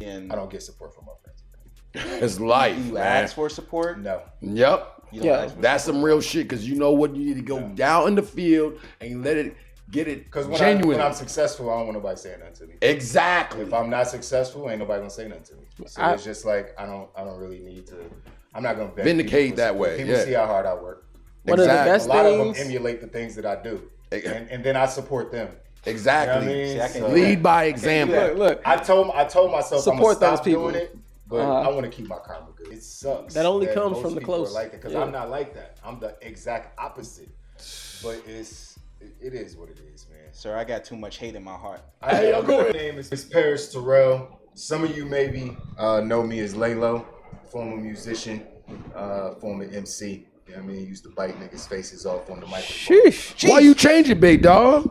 And I don't get support from my friends. It's life, you man. ask for support? No. Yep. That's some real shit because you know what, you need to go down in the field and let it get it Because genuine. when I'm successful, I don't want nobody saying nothing to me. Exactly. If I'm not successful, ain't nobody gonna say nothing to me. So it's just like I don't really need to. I'm not gonna vindicate that way. People see how hard I work. One of the best a lot things. of them emulate the things that I do, and then I support them. Exactly. You know what I mean? Lead by example. Look. I told myself I'm gonna Support those stop people. doing it, but I want to keep my karma good. It sucks. That only comes most from the people are close. like that because I'm not like that. I'm the exact opposite. But it is what it is, man. Sir, I got too much hate in my heart. Hey, yo, go My ahead. name is Paris Terrell. Some of you maybe know me as Lalo, former musician, former MC. You know what I mean? Used to bite niggas' faces off on the microphone. Sheesh. Why you change it, big dog?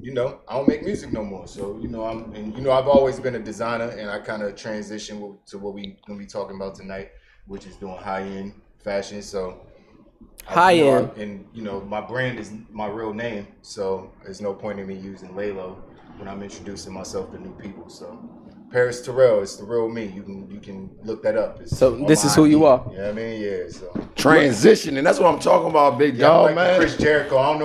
You know, I don't make music no more. So, you know, I've always been a designer, and I kind of transitioned to what we gonna be talking about tonight, which is doing high-end fashion. So High-end. And you know, my brand is my real name, so there's no point in me using Lalo when I'm introducing myself to new people. So Paris Terrell, it's the real me. You can look that up. It's So on this my is who you ID. are. You know what I mean? Yeah. So Transitioning. That's what I'm talking about, big I'm dog, like the man. Chris Jericho. I don't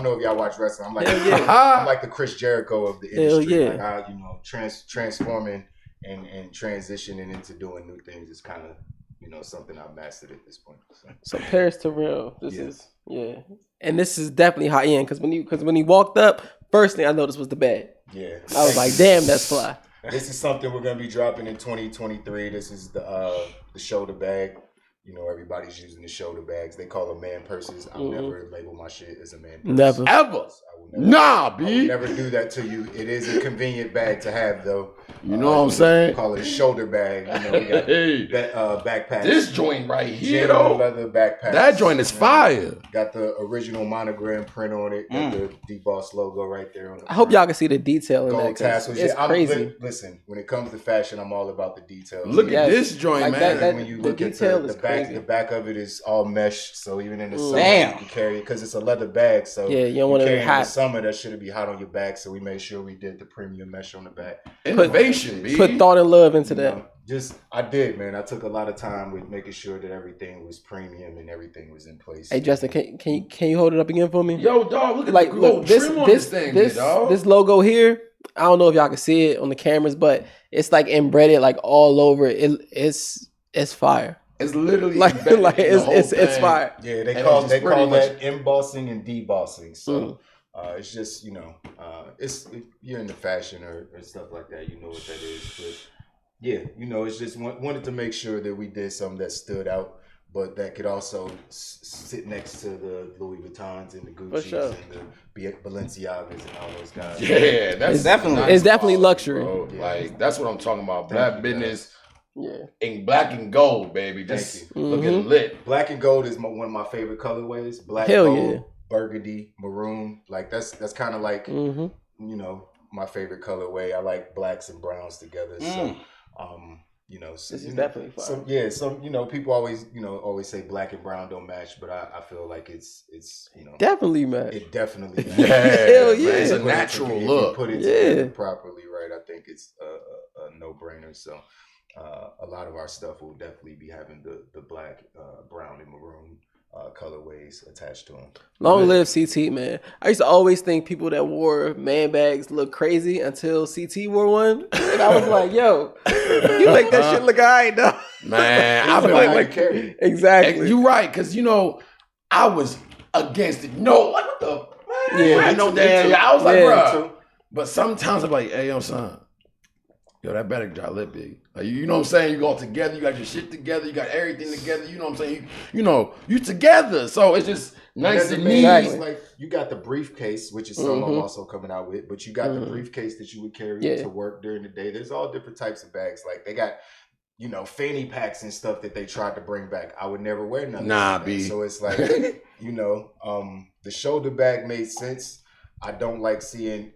know if y'all watch wrestling. I'm like I'm like the Chris Jericho of the Hell industry. yeah. Like I, transforming and transitioning into doing new things is kind of something I've mastered at this point. So Paris Terrell, this is and this is definitely high end because when he walked up, first thing I noticed was the bag. Yeah, I was like, damn, that's fly. This is something we're gonna be dropping in 2023. This is the shoulder bag. You know, everybody's using the shoulder bags. They call them man purses. I'll never label my shit as a man purse. Never. Ever. I will B. never do that to you. It is a convenient bag to have, though. You know what I'm saying? Call it a shoulder bag. You know, we got backpacks. This joint right here, Genuine though. leather backpacks. That joint is fire. Got the original monogram print on it. Got the D-Boss logo right there on the I hope y'all can see the detail in that. gold 'Cause tassels. it's crazy. Listen, when it comes to fashion, I'm all about the details. Look at Yes. this joint, Like man. that- When you the look at detail the is back, crazy. the back of it is all mesh. So even in the summer, Damn. you can carry it because it's a leather bag. So Yeah, you don't want it carry it in hot. the summer. That shouldn't be hot on your back. So we made sure we did the premium mesh on the back. Innovation, B. Put thought and love into You that. know, I did, man. I took a lot of time with making sure that everything was premium and everything was in place. Hey Justin, can you hold it up again for me? Yo, dog, look at Like, the look, gold this trim on this thing, this dog. this logo here. I don't know if y'all can see it on the cameras, but it's like embedded like all over it. It's fire. It's literally Like embedded like in the whole it's thing. fire. Yeah, they And call it's just pretty that embossing and debossing. So Mm. it's just it's if you're into fashion or stuff like that, you know what that is. But yeah, it's just wanted to make sure that we did something that stood out, but that could also sit next to the Louis Vuittons and the Gucci's sure. and the Balenciagas and all those guys. Yeah, that's It's definitely- nice it's definitely quality, luxury. bro. Yeah. Like that's what I'm talking about. Thank Black you, business Yeah. in black and gold, baby. Thank Just you. looking lit. Black and gold is one of my favorite colorways. Black, Hell gold, yeah. burgundy, maroon. Like that's kind of like Mm-hmm. my favorite colorway. I like blacks and browns together. So so, This is definitely fire. some people always say black and brown don't match, but I feel like it's Definitely, man. it definitely Yeah, Hell yeah. man, it's a Put it natural together- look. If you put it Yeah. together properly, right? I think it's a no-brainer. So a lot of our stuff will definitely be having the black, brown, and maroon colorways attached to them. Long live CT, man. I used to always think people that wore man bags look crazy until CT wore one, and I was like, "Yo, you make that shit look alright, though." Man, I've been Like carry it. Exactly. you're right, because I was against it. No, like what the man? Yeah, I me know too, damn. me too. I was like, Yeah. bro. But sometimes I'm like, hey, yo, son. Yo, that better drop lit, big. Like, you know what I'm saying? You all together, you got your shit together, you got everything together, you know what I'm saying? You together. So it's just nice Doesn't and mean neat. Exactly. it's like you got the briefcase, which is something I'm also coming out with, but you got the briefcase that you would carry Yeah. to work during the day. There's all different types of bags. Like they got, fanny packs and stuff that they tried to bring back. I would never wear none. Nah, of that. B. So it's like, the shoulder bag made sense. I don't like seeing,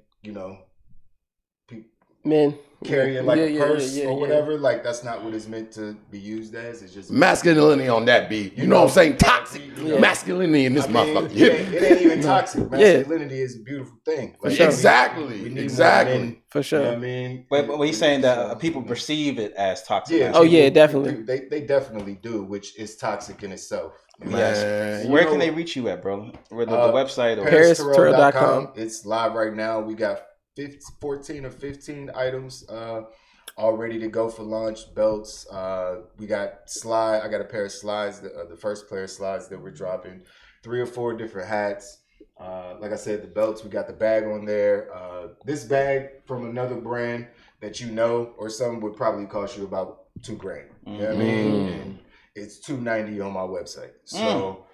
Men carrying like a purse yeah. or whatever. Like that's not what it's meant to be used as. It's just masculinity on that beat. You know what I'm saying? Toxic masculinity in this motherfucker. It ain't even toxic. Masculinity is a beautiful thing. Like, exactly. Men, for sure. You know what I mean? But he's saying that people perceive it as toxic. Yeah. Oh yeah, definitely. They definitely do, which is toxic in itself. Yes. Where can they reach you at, bro? Where the website or ParisTerrell.com. It's live right now. We got 14 or 15 items all ready to go for launch. Belts. We got I got a pair of slides, the first pair of slides that we're dropping. 3 or 4 different hats. Like I said, the belts. We got the bag on there. This bag from another brand that you know or something would probably cost you about $2,000. You know what I mean? And it's $290 on my website. So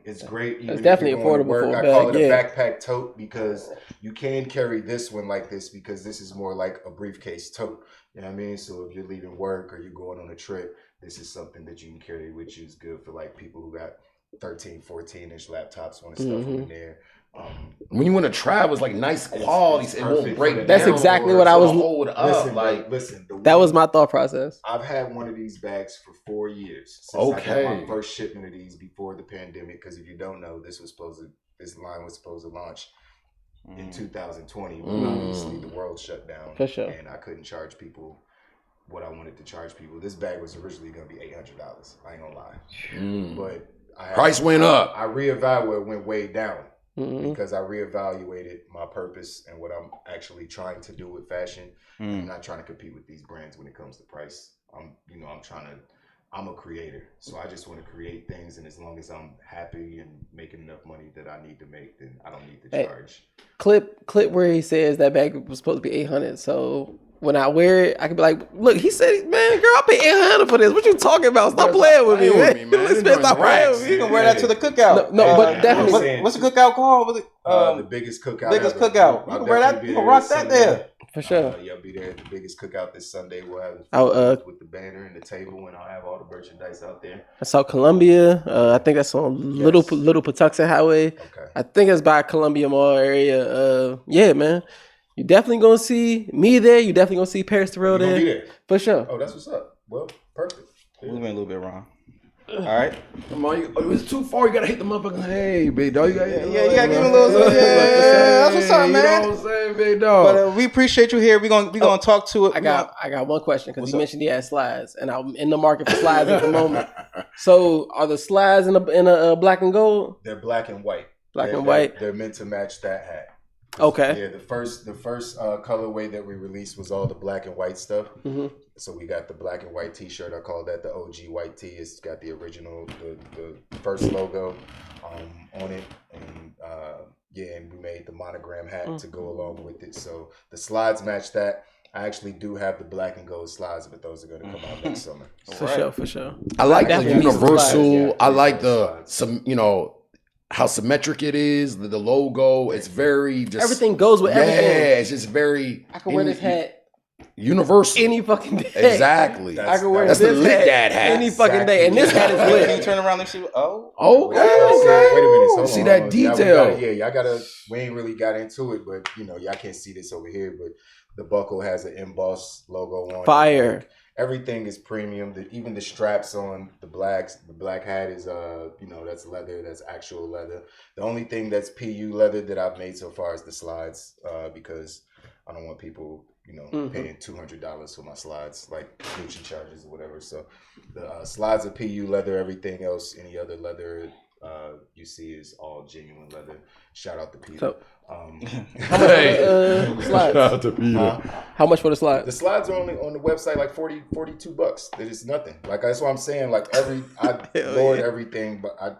it's great. It's definitely affordable for a bag. I call it a backpack tote because you can carry this one like this because this is more like a briefcase tote. You know what I mean? So if you're leaving work or you're going on a trip, this is something that you can carry, which is good for like people who got 13, 14-inch laptops, want to stuff them in there. When you want to travel, it's like nice quality. It won't break. That's exactly what I was. Hold up. Listen. That was my thought process. I've had one of these bags for 4 years since I got my first shipment of these before the pandemic. Because if you don't know, this line was supposed to launch in 2020 when obviously the world shut down. For sure. And I couldn't charge people what I wanted to charge people. This bag was originally going to be $800. I ain't gonna lie, but price went up. I reevaluated, went way down. Because I reevaluated my purpose and what I'm actually trying to do with fashion. I'm not trying to compete with these brands when it comes to price. I'm a creator, so I just want to create things, and as long as I'm happy and making enough money that I need to make, then I don't need to charge. Clip where he says that bag was supposed to be $800. So when I wear it, I can be like, look, he said, man, girl, I paid $800 for this. What you talking about? Stop playing with me, man. Stop playing with me. You can wear that to the cookout. No, but definitely. What's the cookout called? The biggest cookout. Biggest cookout. You can wear that. You can rock that there. For sure. I'll be there at the biggest cookout this Sunday. We'll have with the banner and the table, and I'll have all the merchandise out there. I saw Columbia. I think that's on Little Patuxent Highway. Okay. I think it's by Columbia Mall area. Yeah, man. You definitely gonna see me there. You definitely gonna see Paris Terrell there. Be there. For sure. Oh, that's what's up. Well, perfect. We went a little bit wrong. All right. Come on, it was too far. You gotta hit the motherfucker. Hey, big dog. You gotta you gotta give him a little. Yeah, that's what's up, man. You know what I'm saying, big dog? But we appreciate you here. We gonna talk to it. I got one question because he mentioned he had slides, and I'm in the market for slides at the moment. So, are the slides in a black and gold? They're black and white. White. They're meant to match that hat. Okay. Yeah, the first colorway that we released was all the black and white stuff. So we got the black and white T-shirt. I call that the OG white tee. It's got the original, the first logo on it, and and we made the monogram hat to go along with it. So the slides match that. I actually do have the black and gold slides, but those are going to come out next summer. For sure. I like the Definitely universal. I like how symmetric it is, the logo. It's very just everything goes with everything. Yeah, it's just very. I can wear this hat universal any fucking day. Exactly. I can wear that's this the lit dad hat any fucking day, and this hat is lit. Can you turn around and see? Oh, okay. Wait a minute. See that detail? Y'all gotta. We ain't really got into it, but y'all can't see this over here, but the buckle has an embossed logo on it. Fire. Everything is premium. Even the straps on the black hat is that's leather. That's actual leather. The only thing that's PU leather that I've made so far is the slides, because I don't want people paying $200 for my slides, like Gucci charges or whatever. So the slides are PU leather. Everything else, any other leather you see is all genuine leather. Shout out to Peter. So, slides? Shout out to Peter. How much for the slides? The slides are only on the website like $42. It is nothing. Like that's what I'm saying. Like I lowered everything, but I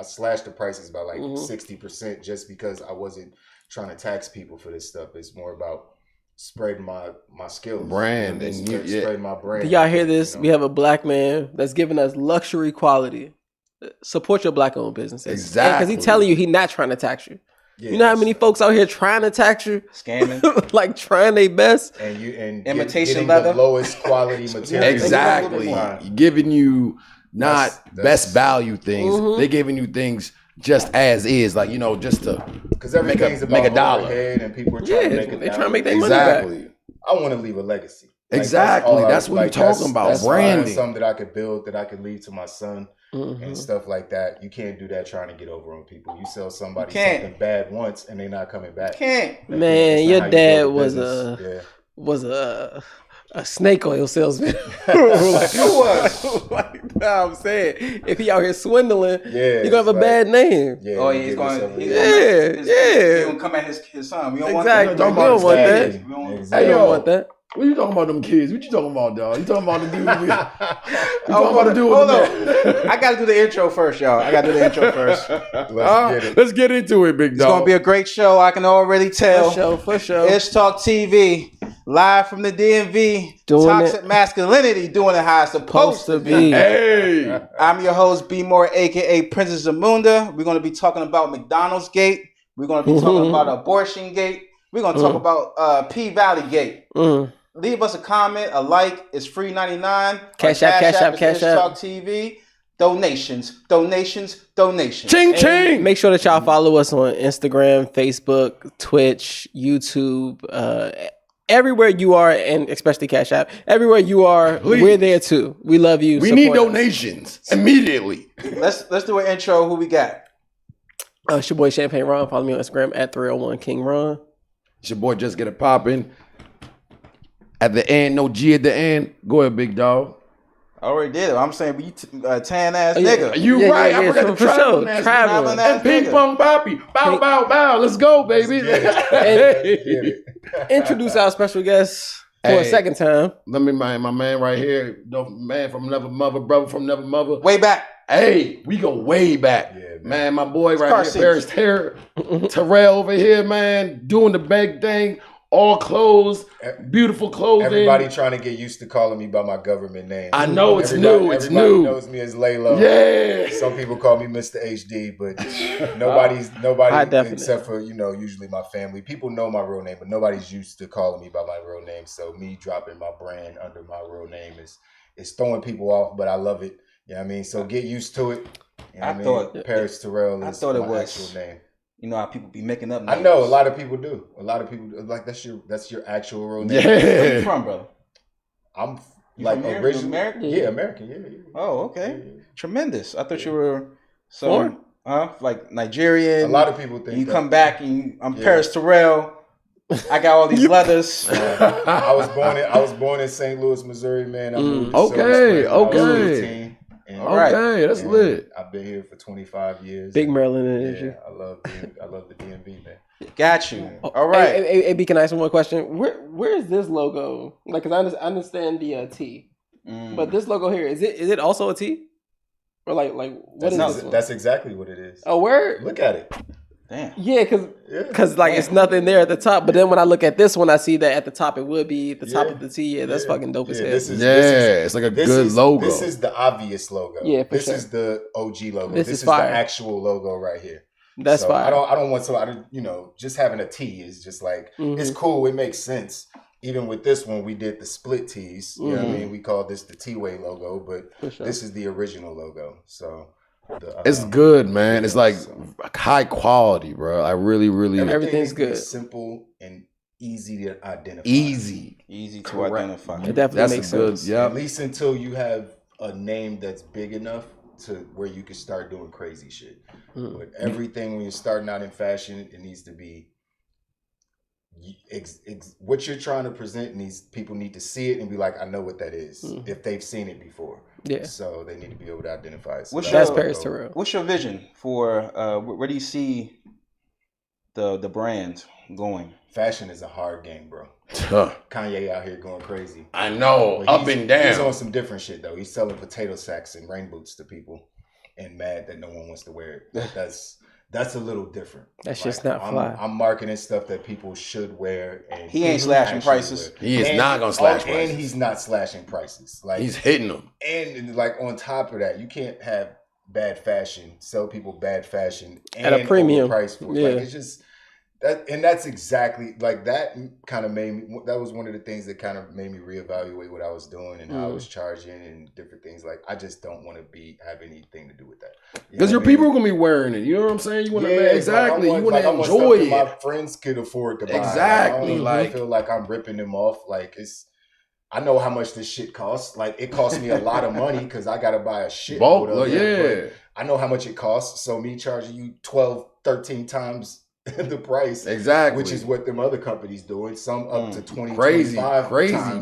slashed the prices by like 60% just because I wasn't trying to tax people for this stuff. It's more about spreading my skills, brand, and spreading my brand. Do y'all hear this? We have a black man that's giving us luxury quality. Support your black-owned businesses. Exactly. Because he's telling you he's not trying to tax you. Yeah, you know how many folks out here trying to tax you? Scamming. Like trying their best. And imitation leather. leather. The lowest quality material. Exactly. Giving you not best value things. They're giving you things just as is. Like, just to because everything's make a dollar. and people are trying to make it. They're trying to make their money back. I I want to leave a legacy. Exactly. That's what you're talking about. That's branding. Something that I could build, that I could leave to my son and stuff like that. You can't do that trying to get over on people. You sell somebody something bad once and they're not coming back. Man, your dad was a snake oil salesman. I'm saying, if he out here swindling, you're gonna have a bad name. Yeah, he's gonna come at his son. We don't want that. We don't want that. We don't want that. What you talking about them kids? What you talking about, dog? You talking about the dude? You talking about the dude? Hold on. I gotta do the intro first, y'all. Let's get into it, big dog. It's gonna be a great show. I can already tell. For sure. Ishtalk TV, live from the DMV. Toxic masculinity, doing it how it's supposed to be. Hey, I'm your host, B More, aka Princess Zamunda. We're gonna be talking about McDonaldsGate. We're gonna be talking about Abortion Gate. We're gonna talk about P Valley Gate. Leave us a comment, a like. It's free 99. Cash App. Ishtalk TV. Donations. Ching ching. Make sure that y'all follow us on Instagram, Facebook, Twitch, YouTube, everywhere you are, and especially Cash App. Everywhere you are, we're there too. We love you. We need donations immediately. Let's do an intro. Who we got? It's your boy Champagne Ron. Follow me on Instagram at 301 King Ron. It's your boy Just Get It Poppin'. At the end, no G at the end. Go ahead, big dog. I already did it. I'm saying, but you tan ass nigga. You right. I forgot to traveling. And ping pong poppy. Bow. Let's go, baby. Introduce our special guest for a second time. Let me my man right here. Man from Never Mother, brother from Never Mother. Way back. Hey, we go way back. Yeah, man, my boy right here, Terrell over here, man, doing the big thing. All clothes, beautiful clothing. Everybody trying to get used to calling me by my government name. I know it's new. Everybody knows me as Laylo. Yeah. Some people call me Mr. HD, but nobody except for, usually my family. People know my real name, but nobody's used to calling me by my real name. So me dropping my brand under my real name is throwing people off, but I love it. You know what I mean? So get used to it. You know I thought Paris Terrell is my actual name. You know how people be making up names. I know a lot of people do. A lot of people like that's your actual real name. Yeah. Where you from, brother? I'm originally American. Yeah, American. Yeah. Oh, okay. Yeah. Tremendous. I thought you were like Nigerian. A lot of people think you come back and I'm Paris Terrell. I got all these leathers. I was born in St. Louis, Missouri, man. I moved to okay. Okay, that's lit. I've been here for 25 years. Big Maryland energy. Yeah, I love the DMV, man. Got you. All right. Hey, B, can I ask one more question? Where is this logo? Like, cause I understand the T, but this logo here is it also a T? Or like what is this one? That's exactly what it is. Oh, where? Look at it. Damn. Yeah, cause it's nothing there at the top. But then when I look at this one, I see that at the top it would be the top of the T. Yeah, that's fucking dope as hell. It's like a good logo. This is the obvious logo. Yeah, for this sure. is the OG logo. This is fire. the actual logo right here. That's fire. I don't want somebody, just having a T is just like it's cool. It makes sense. Even with this one, we did the split T's. You know what I mean? We call this the T-Way logo, but this is the original logo. So. It's good, man. It's like high quality, bro. I really. Everything's good. Simple and easy to identify. Easy to identify. It definitely makes sense. Yeah. At least until you have a name that's big enough to where you can start doing crazy shit. But everything when you're starting out in fashion, it needs to be what you're trying to present. Needs people need to see it and be like, I know what that is if they've seen it before. Yeah. So they need to be able to identify it. So that's Paris Terrell. What's your vision for where do you see the brand going? Fashion is a hard game, bro. Kanye out here going crazy. I know, up and down. He's on some different shit though. He's selling potato sacks and rain boots to people, and mad that no one wants to wear it. That's a little different. That's just not fly. I'm marketing stuff that people should wear, and he ain't slashing prices. He is not gonna slash prices, and he's not slashing prices. Like he's hitting them. And like on top of that, you can't have bad fashion, sell people bad fashion at a premium price for it. Yeah. Like it's just That's exactly like that. Kind of made me. That was one of the things that kind of made me reevaluate what I was doing and how I was charging and different things. Like I just don't want to have anything to do with that because your people are gonna be wearing it. You know what I'm saying? You want to exactly. You want to enjoy stuff it. That my friends could afford to buy. Exactly. I feel like I'm ripping them off. Like I know how much this shit costs. Like it costs me a lot of money because I gotta buy a shit. Bulk, yeah. I know how much it costs. So me charging you 12, 13 times the price, exactly, which is what them other companies doing. Some up to 20, crazy times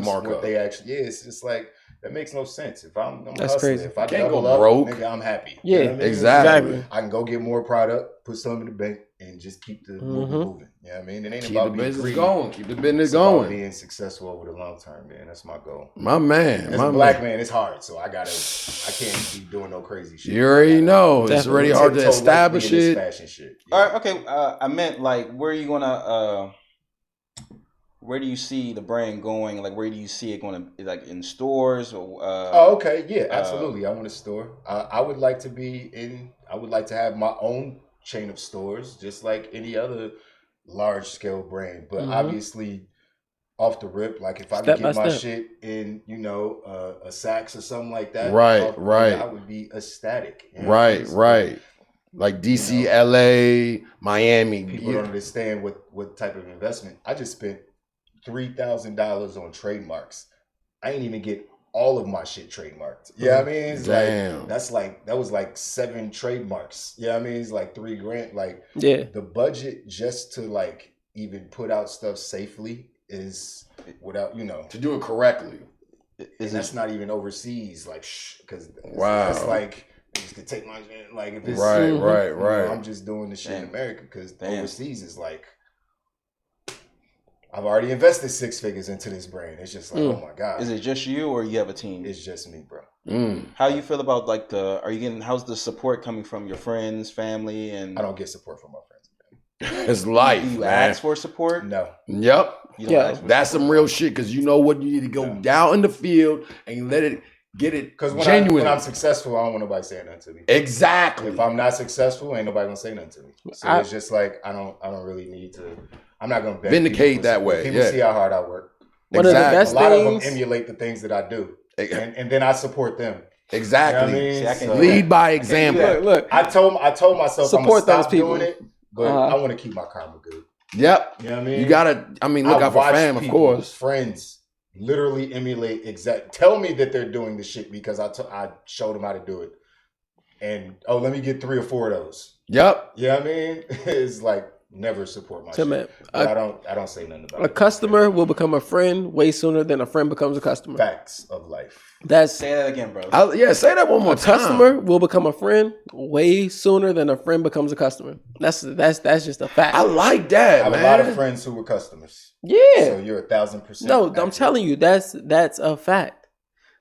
markup. What they actually it's just like that makes no sense. If I'm that's hustling, crazy. if I can't double go up, broke, nigga, I'm happy. Yeah, you know what I mean? exactly. I can go get more product, put some in the bank, and just keep the moving. You know what I mean? It ain't keep about the business greedy. going. Keep the business It's going. about being successful over the long term, man. That's my goal. My man, As a black man, it's hard. So I can't be doing no crazy shit. You already know it's really hard to establish it. Fashion shit. Yeah. All right, okay. I meant like, where are you gonna? Where do you see the brand going? Like, where do you see it going to? Like in stores or? Okay, yeah, absolutely. I want a store. I would like to be in. I would like to have my own chain of stores, just like any other large scale brand. But obviously, off the rip, like if I could get my shit in, a Saks or something like that, right, I would be ecstatic. Right. Like DC, LA, Miami. People don't understand what type of investment. I just spent $3,000 on trademarks. I ain't even get all of my shit trademarked. Yeah, I mean, it's damn. That was like 7 trademarks. Yeah, I mean, it's like $3,000. Like, the budget just to like even put out stuff safely is without to do it correctly. That's not even overseas, like because wow, that's like niggas could take my like if it's right. I'm just doing the shit in America because overseas is like. I've already invested 6 figures into this brand. It's just like, oh my God. Is it just you or you have a team? It's just me, bro. How you feel about like how's the support coming from your friends, family, and? I don't get support from my friends. It's life. Do you ask for support? No. Yep. That's some real shit because you know what, you need to go down in the field and you let it get it because genuine. When I'm successful, I don't want nobody saying nothing to me. Exactly. If I'm not successful, ain't nobody gonna say nothing to me. So it's just like I don't really need to. I'm not gonna vindicate that way. People see how hard I work. Exactly. A lot of them emulate the things that I do, and then I support them. Exactly. You know what I mean? Lead by example. Look. I told myself I'm gonna stop doing it, but I want to keep my karma good. Yep. You know what I mean? You gotta. I mean, look out for fam, of course. Friends literally emulate tell me that they're doing the shit because I showed them how to do it, and let me get 3 or 4 of those. Yep. You know what I mean? It's like. Never support my shit. I don't say nothing about it. A customer will become a friend way sooner than a friend becomes a customer. Facts of life. Say that again, bro. Say that one more time. A customer will become a friend way sooner than a friend becomes a customer. That's just a fact. I like that. I have a lot of friends who were customers. Yeah. So you're 1,000%. No, accurate. I'm telling you, that's a fact.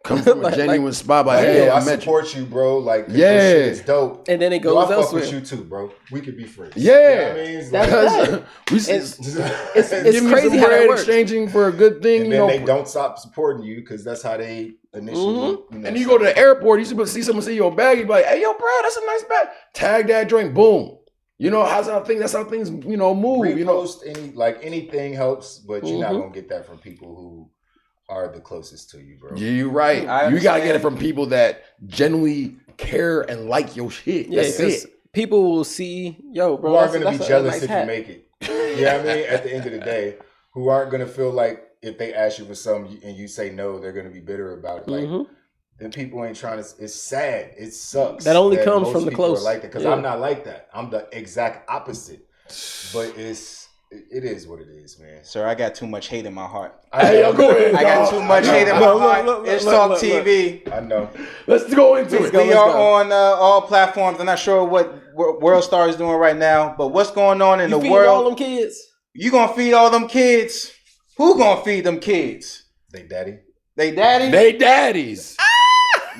Come from a genuine spot by I support you, bro. Like, it's dope. And then it goes elsewhere. I fuck with you too, bro. We could be friends. Yeah, you know what I mean? It's crazy how that works. Exchanging for a good thing. And then they don't stop supporting you because that's how they initially. And you go to the airport, you see someone see your bag, you be like, "Hey, yo, bro, that's a nice bag." Tag that joint, boom. You know that's how things move. Repost anything helps, but you're not gonna get that from people who are the closest to you, bro. Yeah, you're right. You gotta get it from people that genuinely care and like your shit. That's it. People will see, yo, bro. Who aren't gonna be jealous if you make it. You know what I mean? At the end of the day, who aren't gonna feel like if they ask you for something and you say no, they're gonna be bitter about it. Like, then people ain't trying to. It's sad. It sucks. That only comes from the close. Like that because I'm not like that. I'm the exact opposite. But it is what it is, man. Sir, I got too much hate in my heart. Go ahead. I got too much hate in my heart. Ishtalk TV. I know. Let's go into it. We are on all platforms. I'm not sure what World Star is doing right now, but what's going on in the world? All them kids. You gonna feed all them kids? Who gonna feed them kids? They daddy. They daddy? They daddies.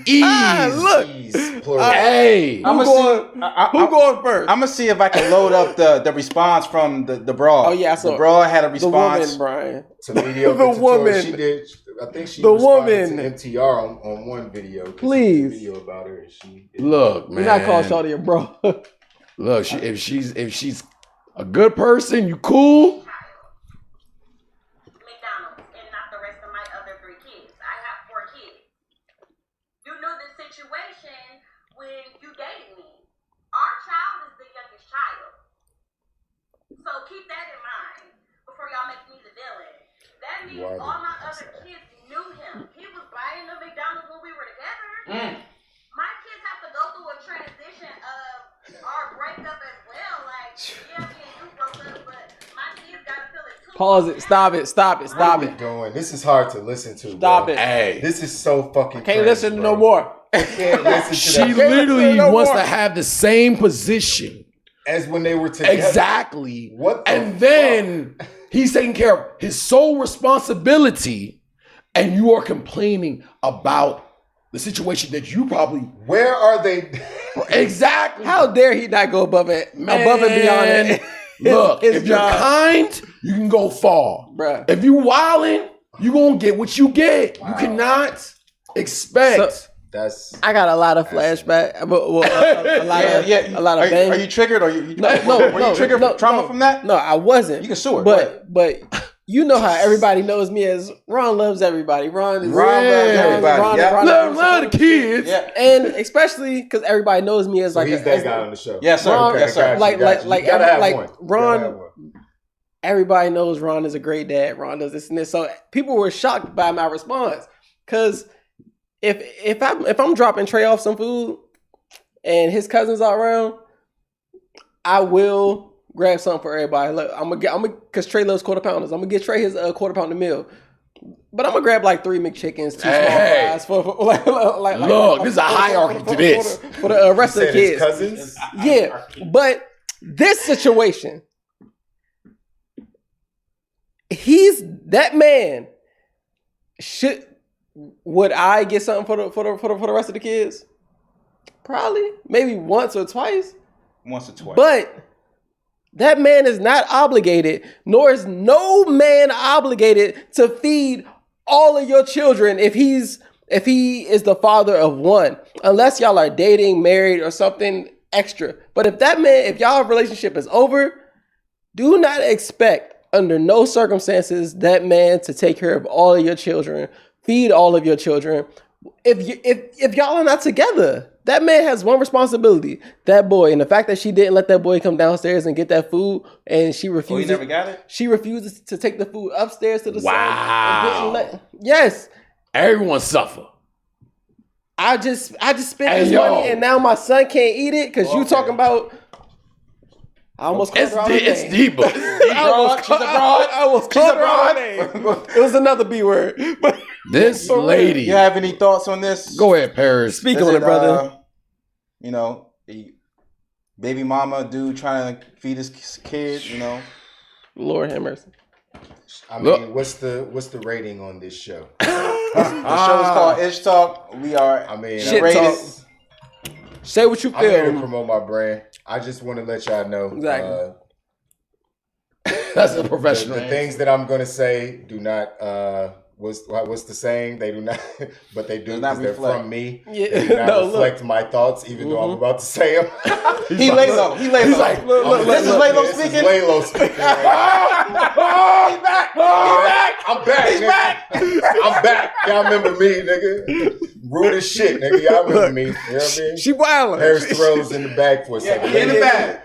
Look. Hey, who going first? I'm gonna see if I can load up the response from the broad. Oh yeah, I saw the broad had a response. The woman, Brian. To mediocre the woman. She did. I think she the responded woman to MTR on one video. Please. Video about her. And look, man. You're not calling Shawty a bro. Look, if she's a good person, you cool. McDonald's and not the rest of my other 3 kids. I have 4 kids. You knew the situation when you dated me. Our child is the youngest child. So keep that in mind before y'all make me the villain. That means all my other kids knew him. He was buying the McDonald's when we were together. My kids have to go through a transition of our breakup as well. Like, yeah, me and you broke up, but my kids gotta feel it too. Pause it. Stop it. Stop it. Stop it. Doing this is hard to listen to. Stop bro. it. Hey, This is so fucking. Can't cringe, listen bro. no more. Can't listen to she that literally no wants more. to have the same position. as when they were together. Exactly. What the and then he's taking care of his sole responsibility, and you are complaining about the situation that you probably Where are they? exactly. How dare he not go above and beyond it? Look, his if you're job. kind, you can go far. Bruh. If you wildin', you gonna get what you get. You cannot expect. So- That's I got a lot of flashback, a lot of bang. Are you triggered or you? No, were you triggered trauma from that? No, I wasn't. You can sue her. Go ahead. But you know how everybody knows me as Ron loves everybody. Ron loves everybody, yeah. Love the kids. Yeah. and especially because everybody knows me as so like he's that guy on the show. Yes, sir. Ron, Yes, sir. like You gotta have one. Ron. Everybody knows Ron is a great dad. Ron does this and this. So people were shocked by my response because if I'm dropping Trey off some food and his cousins are around, I will grab something for everybody. Look, I'm gonna because Trey loves quarter pounders. I'm gonna get Trey his quarter pounder meal. But I'm gonna grab like 3 McChickens, 2 small fries for Look, there's a hierarchy to this. For the rest of the kids. Cousins? Yeah, but this situation, that man would I get something for the rest of the kids? Probably, maybe once or twice. Once or twice. But that man is not obligated, nor is no man obligated to feed all of your children if he is the father of one, unless y'all are dating, married, or something extra. But if y'all relationship is over, do not expect under no circumstances that man to take care of all of your children, feed all of your children. If y'all are not together, that man has one responsibility, that boy. And the fact that she didn't let that boy come downstairs and get that food, and she refused. Oh, he never got it? She refuses to take the food upstairs to the Wow. son. Yes. Everyone suffer. I just spent this money and now my son can't eat it because you talking about. I almost called her out her It's name. deeper. I almost called her out her name. It was another B word. But This lady. You have any thoughts on this? Go ahead, Paris. speak Is on it, brother. The baby mama dude trying to feed his kid, Lord have mercy. I mean, what's the rating on this show? The show is called Ishtalk. We are, Shit rated. talk. Say what you I'm here to feel. promote my brand. I just want to let y'all know Exactly. That's a professional. the things that I'm going to say do not. What's the saying? They do not, but they do Does not because they're reflect. from me. Yeah. They do not No, reflect my thoughts, even though I'm about to say them. He lay low. He lay low. like, This is Lay Low This is speaking. Laylo speaking. He's back. I'm back. He's nigga. back. I'm back. Y'all remember me, nigga? Rude as shit, nigga. Y'all remember me? You know what I mean? She wildin'. Harris Throws in the bag for a second. In the bag.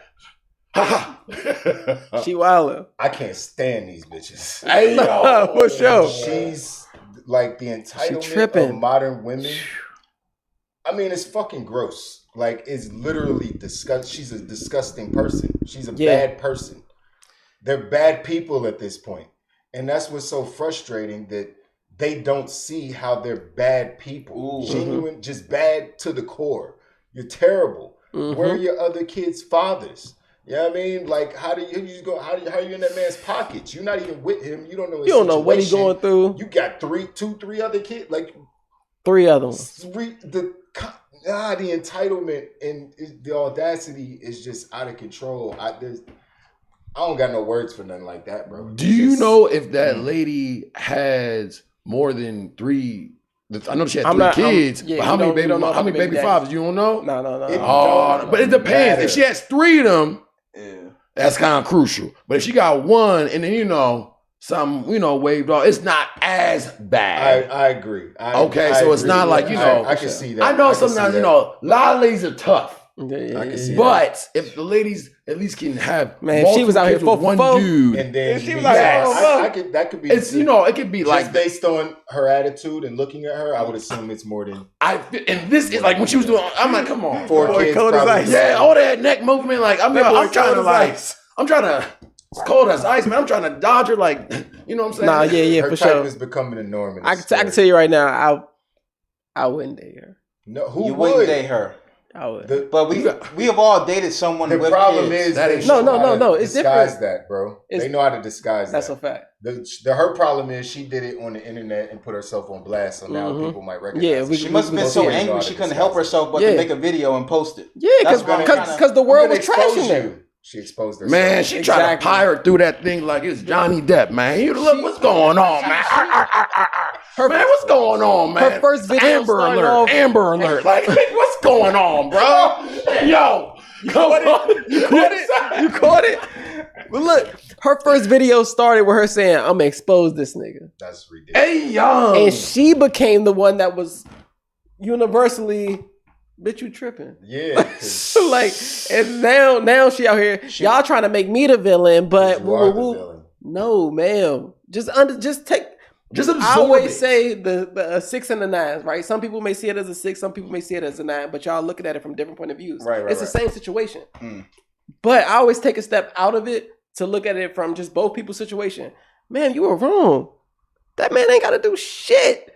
She wildin'. I can't stand these bitches. Hey, yo. For sure. She's like the entitlement tripping. of modern women. I mean, it's fucking gross. Like, it's literally disgusting. She's a disgusting person. She's a bad person. They're bad people at this point. And that's what's so frustrating, that they don't see how they're bad people. Genuine, just bad to the core. You're terrible. Where are your other kids' fathers? You know what I mean? Like, how are you in that man's pockets? You're not even with him. You don't know his You don't know what he's situation. going through. You got three other kids. Like, 3 other ones. the entitlement and the audacity is just out of control. I don't got no words for nothing like that, bro. Do you know if that lady has more than 3? I know she has 3 kids. But how many baby fathers? You don't know? No. It Oh, but it depends. If she has 3 of them, that's kind of crucial. But if she got one and then, you know, some, you know, waved off, it's not as bad. I agree. Okay, so it's not like, you know, I can see that. I know sometimes, you know, a lot of ladies are tough. I can see But if the ladies at least can have, man, if she was out here multiple kids with for one dude, and then she was like, I could that could be. it's, you know, it could be just like based on her attitude and looking at her, I would assume it's more than and this is like when she was doing. I'm like, come on, 4 bro. kids. cold as Probably. ice. Yeah, all that neck movement, like I'm trying to like, I'm trying to. It's cold as ice, man. I'm trying to dodge her, like, you know what I'm saying? Nah, yeah, her for type sure. is becoming the norm. I can tell you right now, I wouldn't date her. No, who You would wouldn't date her. I would. But we have all dated someone The with problem kids. is That they is- know No, how to it's disguise different. that, bro. It's- They know how to disguise That's that. a fact. Her problem is she did it on the internet and put herself on blast, so now people might recognize Yeah, it. She must have been so Yeah. angry she couldn't help herself but to Yeah. make a video and post it. Yeah, That's what I'm trying because the I'm world gonna was expose trashing her. you. She exposed herself. Man, she tried to Exactly. pirate through that thing like it's Johnny Depp, man. You look, what's going on, man? Man, what's going on, man? Her first video Amber started alert, off- Amber alert. Like, what's going on, bro? Yo, come on. You caught it? But look, her first video started with her saying, I'm gonna expose this nigga. That's ridiculous. Hey, yo. And she became the one that was universally, bitch, you tripping. Yeah. 'cause Like, and now she out here, y'all trying to make me the villain, but you are the villain. no, ma'am. Just take. Just I absorb always it. say the 6 and the 9, right? Some people may see it as a 6, some people may see it as a 9, but y'all looking at it from different point of views. Right, it's the same situation. Mm. But I always take a step out of it to look at it from just both people's situation. Man, you were wrong. That man ain't got to do shit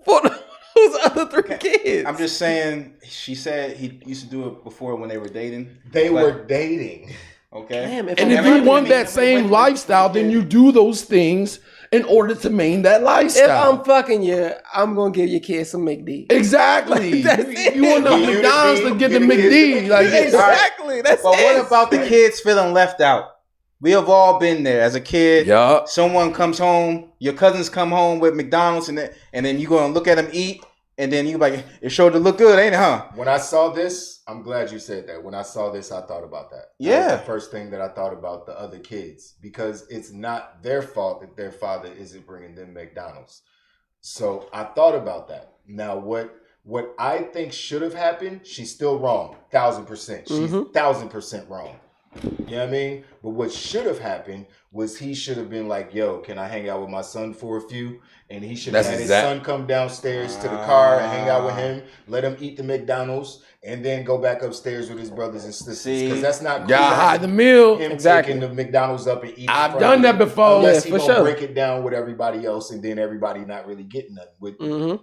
for those other 3 kids. I'm just saying, she said he used to do it before when they were dating. They But- were dating. Okay. Damn, And if you want that same lifestyle, then you do those things in order to maintain that If lifestyle. I'm fucking you, I'm gonna give your kids some McD. Exactly. That's it. You want the You McDonald's the to get the kids McD. the Like, McD. Exactly. That's But it. what about the kids feeling left out? We have all been there as a kid. yeah. Someone comes home, your cousins come home with McDonald's, and then you go and look at them eat, and then you like, it sure to look good, ain't it, huh? When I saw this, I'm glad you said that. When I saw this, I thought about that. That Yeah. was the first thing that I thought about the other kids, because it's not their fault that their father isn't bringing them McDonald's. So I thought about that. Now, what I think should have happened, she's still wrong, 1,000%. She's 1,000% wrong. You know what I mean? But what should have happened was he should have been like, yo, can I hang out with my son for a few? And he should have That's had his exact- son come downstairs to the car and hang out with him, let him eat the McDonald's, and then go back upstairs with his brothers and sisters. See? Because that's not cool. Y'all That's hide the meal. him Exactly. taking the McDonald's up and eating. I've in front done of that you, before. Unless Yeah, he for gonna sure. break it down with everybody else, and then everybody not really getting nothing.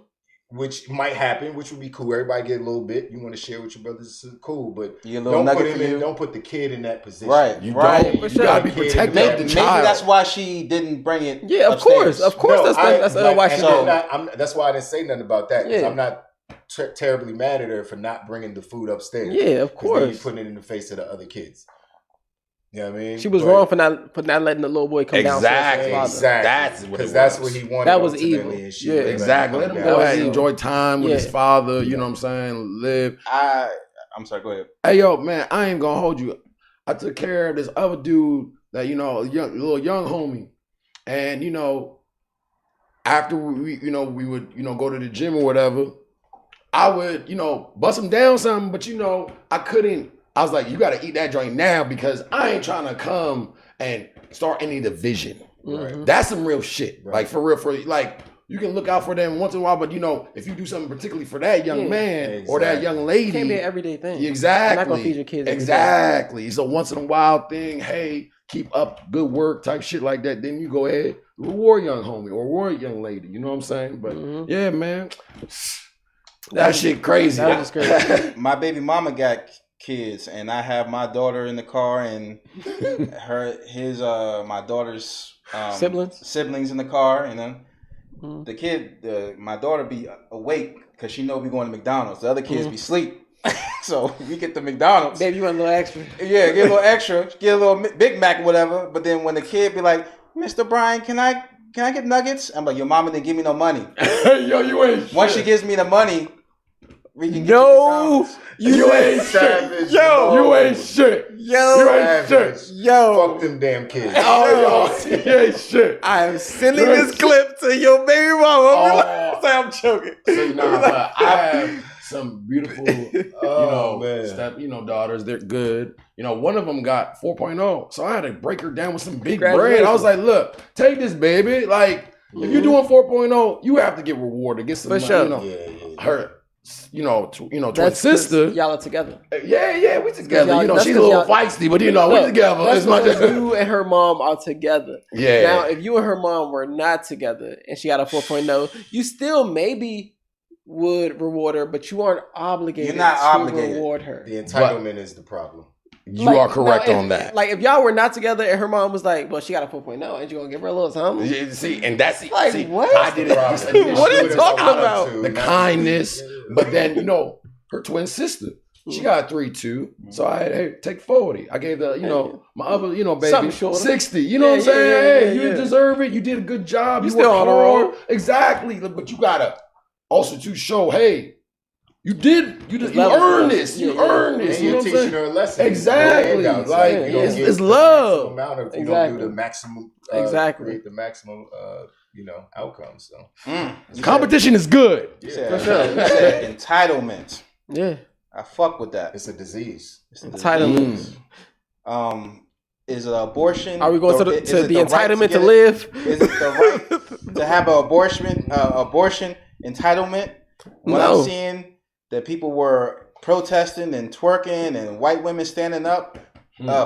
Which might happen, which would be cool. Everybody get a little bit. You want to share with your brothers, cool. But You get a little don't put nugget him for in. you. Don't put the kid in that position. Right. You Right. don't. For You sure. gotta be Maybe- protective Maybe, of the maybe child. that's why she didn't bring it. Yeah, of upstairs. course. Of course, No, that's why she and did. that's why I didn't say nothing about that, because Yeah. I'm not terribly mad at her for not bringing the food upstairs. Yeah, of 'Cause then you're course. putting it in the face of the other kids. You know what I mean? She was But- wrong for not letting the little boy come downstairs to Exactly. his father. Exactly. That's what it Because that's was. what he wanted. That was ultimately, evil. and she Yeah. wouldn't let Exactly. Let come him down. go ahead and So- enjoy time with his Yeah. father. You know what I'm saying? Live. I'm sorry, go ahead. Hey, yo, man, I ain't gonna hold you. I took care of this other dude that, a little young homie. And, after we would, go to the gym or whatever, I would, bust him down something, but, I couldn't. I was like, you got to eat that joint now because I ain't trying to come and start any division. Right. That's some real shit. Right. Like, for real, like, you can look out for them once in a while, but, if you do something particularly for that young Yeah. man or that young lady. It can't be an everyday thing. Exactly. You're not gonna feed your kids every day. Exactly. It's a once in a while thing. Hey, keep up good work type shit like that. Then you go ahead, reward young homie or reward young lady. You know what I'm saying? But yeah, man. That shit crazy. That was just crazy. My baby mama got kids, and I have my daughter in the car, and my daughter's siblings in the car, and then my daughter be awake because she know we going to McDonald's. The other kids be asleep. So we get the McDonald's. Baby, you want a little extra? Yeah, get a little extra, get a little Big Mac or whatever. But then when the kid be like, Mr. Brian, can I get nuggets? I'm like, your mama didn't give me no money. Yo, you ain't Once she shit. gives me the money, We can get No, You ain't shit. Yo. You ain't shit. You ain't shit. Fuck them damn kids. Oh, yo, you ain't shit. I am sending this clip to your baby mama. Oh. Say I'm choking. See, nah, but I have some beautiful, man. daughters. They're good. One of them got 4.0, so I had to break her down with some big bread. Congratulations. I was like, look, take this, baby. Like, if you're doing 4.0, you have to get rewarded. Get some For money, sure. her, twin That's sister. Y'all are together. Yeah, we together. That's She's a little y'all- feisty, but we together. That's As much because as you and her mom are together. yeah. Now, if you and her mom were not together and she got a 4.0, you still maybe would reward her, but you aren't obligated You're not to obligated. reward her. The entitlement is the problem. You are correct on that. Like, if y'all were not together and her mom was like, well, she got a 4.0, ain't you gonna give her a little something? Yeah, see, and that's Like, see, what? I did it. What are you talking about? The kindness, but then her twin sister, she got 3.2, so I had, hey, take 40. I gave the my other baby Something shorter. 60. You know what I'm saying? You deserve it. You did a good job. You still on worked the hard. roll. Exactly, but you gotta also to show, hey, you Level earned up. this. You Yeah, earned this. And You know you're what I'm teaching saying? her a lesson. Exactly. Handouts, Like, you don't it's get the love. maximum amount of, you Exactly. don't do the maximum. Exactly. Create the maximum. Outcome. So Competition is good. You said, For sure. you said entitlement. Yeah. I fuck with that. it's a disease. It's a Entitlement. Is abortion? Are we going to is the it right entitlement get to it? live? Is it the right to have an abortion? Abortion entitlement? When No. I'm seeing that people were protesting and twerking and white women standing up,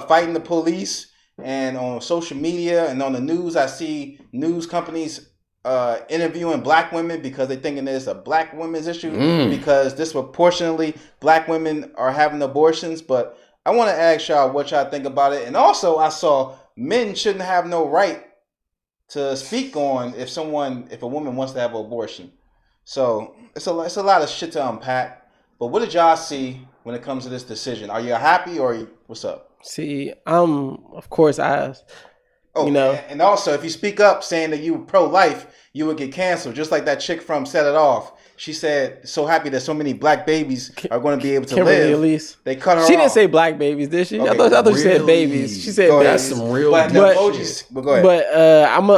fighting the police, and on social media and on the news, I see news companies interviewing black women because they're thinking it's a black women's issue because disproportionately black women are having abortions. But I want to ask y'all what y'all think about it. And also, I saw men shouldn't have no right to speak on if a woman wants to have an abortion. So it's a lot of shit to unpack. But what did y'all see when it comes to this decision? Are you happy or what's up? See, of course, Oh, and also, if you speak up saying that you were pro-life, you would get canceled. Just like that chick from Set It Off. She said, so happy that so many black babies are going to be able to Kimberly live. Elise. They cut her off. She didn't say black babies, did she? Okay, I thought she said really? babies. She said Go ahead. babies. That's some real But the deep emojis. shit. But go ahead. But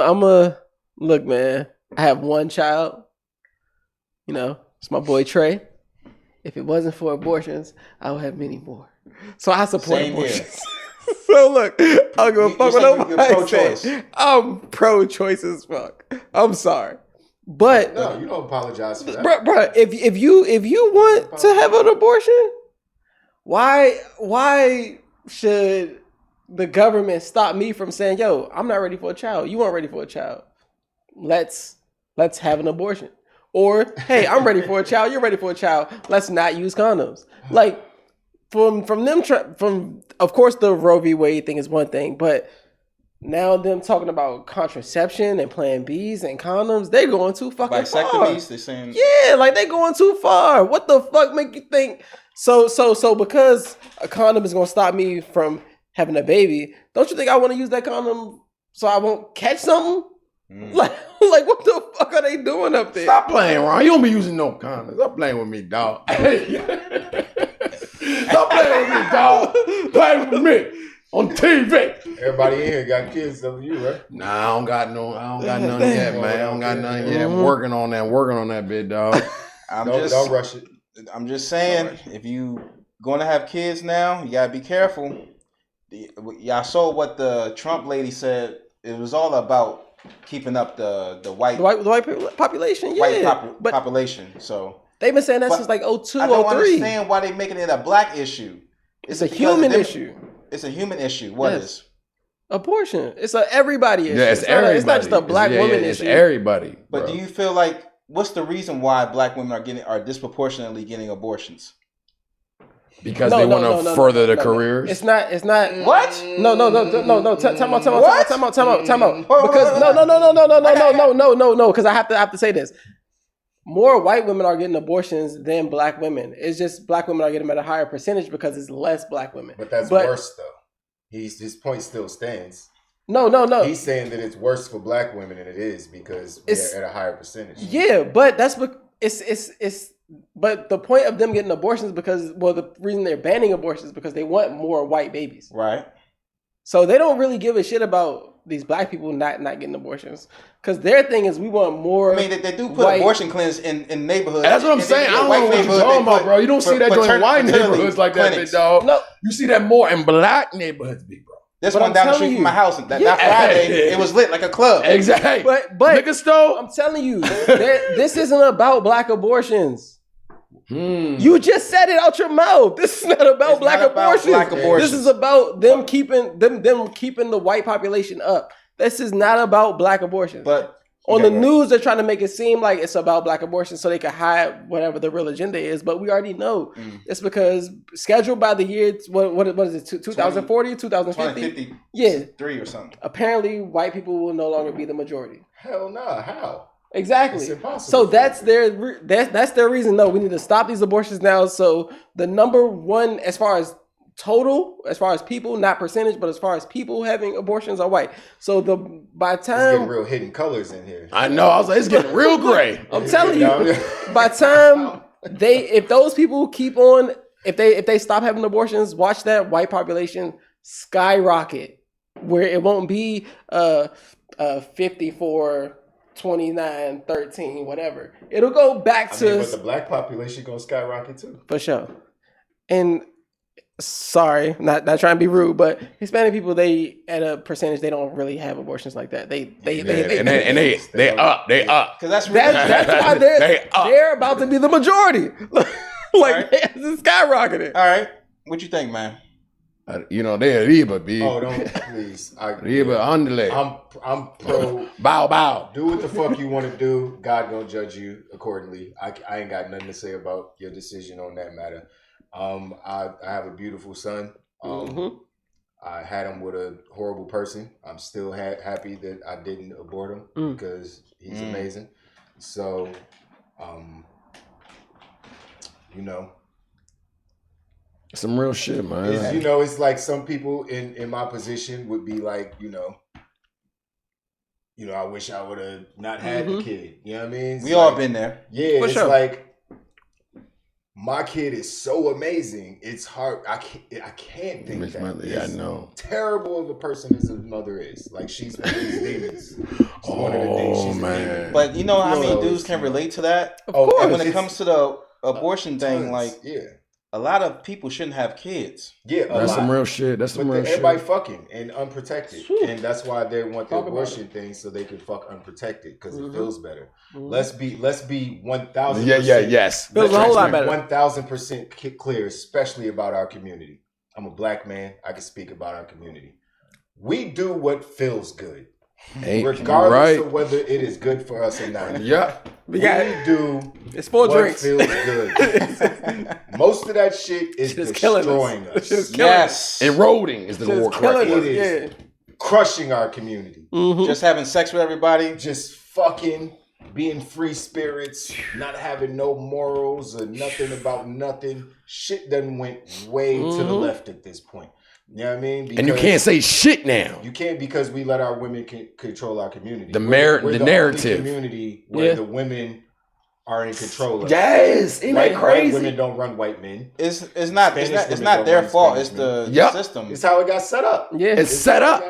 I'm a look, man. I have one child. It's my boy Trey. If it wasn't for abortions, I would have many more. So I support Same here. abortions. So look, I'll go fuck with saying nobody. you're pro-choice. I'm pro-choice as fuck. I'm sorry, but No, you don't apologize for that. bruh, if you want to have an abortion, why should the government stop me from saying, yo, I'm not ready for a child. You aren't ready for a child. Let's have an abortion. Or, hey, I'm ready for a child. You're ready for a child. Let's not use condoms. Like, from of course the Roe v. Wade thing is one thing, but now them talking about contraception and Plan Bs and condoms, they're going too fucking far. Bisectomies, they're saying. Yeah, like they going too far. What the fuck make you think? So because a condom is gonna stop me from having a baby, don't you think I want to use that condom so I won't catch something? Like what the fuck are they doing up there? Stop playing, Ron. You don't be using no condoms. Stop playing with me, dog. Stop playing with me, dog. Playing with me on TV. Everybody in here got kids, don't you, right? Nah, I don't got none yet, man. I don't got none yet. I'm working on that bit, dog. Don't rush it. I'm just saying, if you gonna have kids now, you gotta be careful. Y'all saw what the Trump lady said. It was all about keeping up the white population, yeah. But population. So they've been saying that since like 02, I don't 03. understand why they making it a black issue. It's a human issue. It's a human issue. What is? Abortion. It's a everybody issue. Yeah, it's everybody. It's not just a black woman issue. It's everybody. But do you feel like what's the reason why black women are disproportionately getting abortions? Because they want to further their careers. It's not. What? No. Time out. Because no. Because I have to say this. More white women are getting abortions than black women. It's just black women are getting them at a higher percentage because it's less black women. But that's worse though. His point still stands. No. He's saying that it's worse for black women than it is because they're at a higher percentage. Yeah, but that's what it's But the point of them getting abortions the reason they're banning abortions is because they want more white babies. Right. So they don't really give a shit about these black people not getting abortions. Because their thing is we want more. I mean, they do put abortion clinics in neighborhoods. That's what I'm saying. I don't know what you're talking about, bro. You don't see that in white neighborhoods like that, big dog. No. You see that more in black neighborhoods, big bro. This one down the street from my house. That Friday, it was lit like a club. Exactly. But nigga stole. I'm telling you, this isn't about black abortions. You just said it out your mouth. This is not about black abortions. This is about them keeping the white population up. This is not about black abortions. But on the news, they're trying to make it seem like it's about black abortion so they can hide whatever the real agenda is. But we already know it's because scheduled by the year, what is it, 2040, 2050? Yeah. 3 or something. Apparently, white people will no longer be the majority. Hell no. How? Exactly. It's impossible. So that's their reason. No, we need to stop these abortions now. So the number one, as far as people, not percentage, but as far as people having abortions are white. So by the time it's getting real hidden colors in here. I know. I was like, it's getting real gray. I'm telling you, by the time if those people keep on, if they stop having abortions, watch that white population skyrocket, where it won't be 54. 29, 13, whatever. It'll go back to. But the black population gonna skyrocket too. For sure. And sorry, not trying to be rude, but Hispanic people, they at a percentage they don't really have abortions like that. They up. Because that's why they're about to be the majority. It's skyrocketing. All right, what you think, man? They're Reba, B. Oh, don't please. Reba, underlay. I'm pro. Bow. Do what the fuck you want to do. God gonna judge you accordingly. I ain't got nothing to say about your decision on that matter. I have a beautiful son. I had him with a horrible person. I'm still happy that I didn't abort him because he's amazing. So, some real shit, man. It's like some people in my position would be like, I wish I would have not had the kid. You know what I mean? We all been there. Yeah, it's like my kid is so amazing. It's hard. I can't think that. I know. Terrible of a person as a mother is. Like she's one of these demons. One of the things she's man. But you know how many dudes can relate to that? Of course. And when it comes to the abortion thing, a lot of people shouldn't have kids. Yeah, that's some real shit. That's some real shit. Everybody fucking and unprotected, and that's why they want the abortion thing so they can fuck unprotected because it feels better. Let's be 1,000%. Yes. Feels a whole lot better. 1,000% clear, especially about our community. I'm a black man. I can speak about our community. We do what feels good, regardless of whether it is good for us or not. Yeah, we do. It's for what drinks. Feels good. Most of that shit is destroying us. Yes, eroding is the word. It is crushing our community. Just having sex with everybody. Just fucking being free spirits, not having no morals or nothing about nothing. Shit done went way to the left at this point. You know what I mean? Because and you can't say shit now. You can't because we let our women control our community. The narrative. Only community where the women are in control of. Yes, ain't that crazy? White women don't run white men. It's not their fault. It's the system. It's how it got set up. Yeah, it's set up.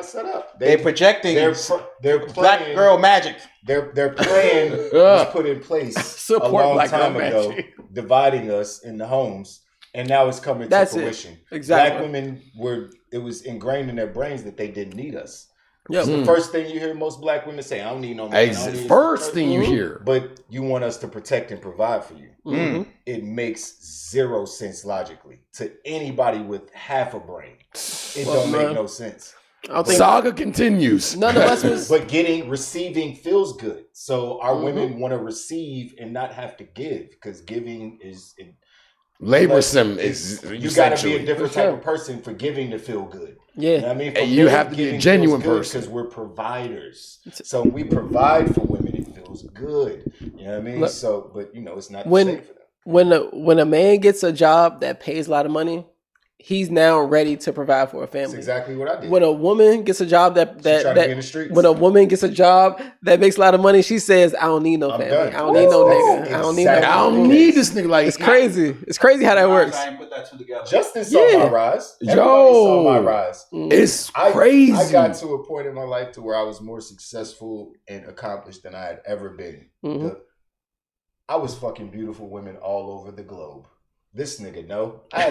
They're projecting. They're playing, black girl magic. Their plan was put in place a long time ago, dividing us in the homes. And now it's coming to fruition. Exactly. Black women it was ingrained in their brains that they didn't need us. Yep. It's the first thing you hear most black women say, I don't need no man. First thing you hear. But you want us to protect and provide for you. It makes zero sense logically to anybody with half a brain. It don't make no sense. Saga continues. None of us was... But receiving feels good. So our women want to receive and not have to give because giving is... Laborsome is you got to be a different type of person for giving to feel good. Yeah, you know what I mean, and you have to be a genuine person because we're providers. So we provide for women. It feels good. You know what I mean? But it's not the same for them. When a man gets a job that pays a lot of money, he's now ready to provide for a family. That's exactly what I did. When a woman gets a job She tried to be in the streets. when a woman gets a job that makes a lot of money, she says, "I don't need no family. done. I don't need no nigga. I don't need no. Exactly. I don't need this nigga. Like It's crazy. It's crazy how that works. I ain't put that two together. Justin saw my rise. Everybody Yo. saw my rise. It's crazy. I got to a point in my life to where I was more successful and accomplished than I had ever been. I was fucking beautiful women all over the globe. This nigga, no. I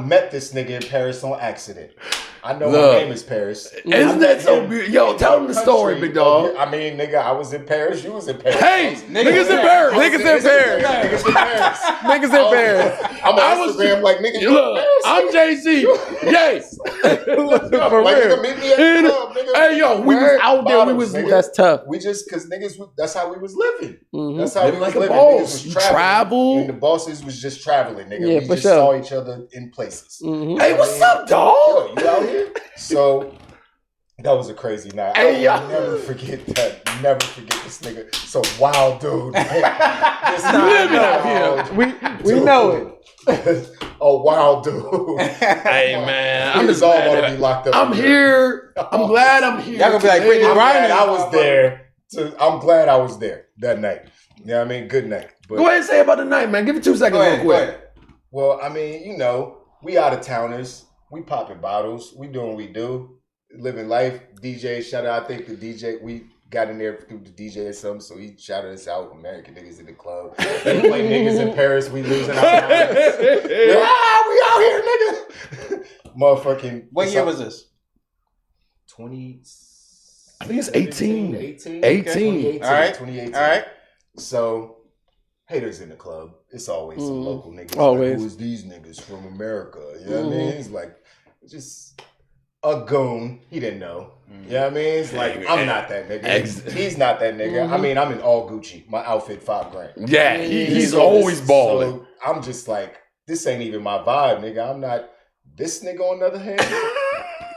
met this nigga in Paris on accident. I know my name is Paris. Isn't that so beautiful? Yo, tell him the story, big dog. I mean, nigga, I was in Paris. You was in Paris. Hey, niggas in Paris. Niggas in Paris. Niggas in Paris. Niggas in Paris. I'm on Instagram like, nigga, you in Look, Paris? I'm Jay-Z. Yay. For Like, real. nigga, meet me at the club, nigga. Hey, yo, we was out there. We Bottles, was nigga. That's tough. We just, cause niggas, that's how we was living. Mhm. That's how Living we was like a living. boss. Niggas was You traveling, travel. and the bosses was just traveling, nigga. Yeah, we for just sure. saw each other in places. Hey, what's up, dog? Yo, you out here? So that was a crazy night. Hey, I will yo. never forget that. Never forget this nigga. It's a wild dude. Man. This living out wild We dude. know it. A wild dude. Hey, man. I'm We just just all glad want that to be locked up. I'm in here. I'm glad I'm here. Y'all gonna be like Brittany I'm glad Griner. I was there. I'm glad I was there that night. You know what I mean? Good night. But, Go ahead and say about the night, man. Give it 2 seconds real quick. well, I mean, you know, we out of towners. We popping bottles. We doing what we do. Living life. DJ, shout out. I think the DJ, we got in there through the DJ or something, so he shouted us out. American niggas in the club. They play niggas in Paris. We losing our minds. We out here, nigga. Motherfucking. What year was this? 20. I think it's 18. 18. 18. All right. 2018. All right. So, haters in the club. It's always some local niggas. Always. Like, who is these niggas from America? You know what I mean? It's like, just a goon. He didn't know. You know what I mean? It's like, I'm not that nigga. He's not that nigga. I mean, I'm in all Gucci. My outfit, $5,000. Yeah, he's So always this- balling. So I'm just like, this ain't even my vibe, nigga. I'm not. This nigga, on the other hand,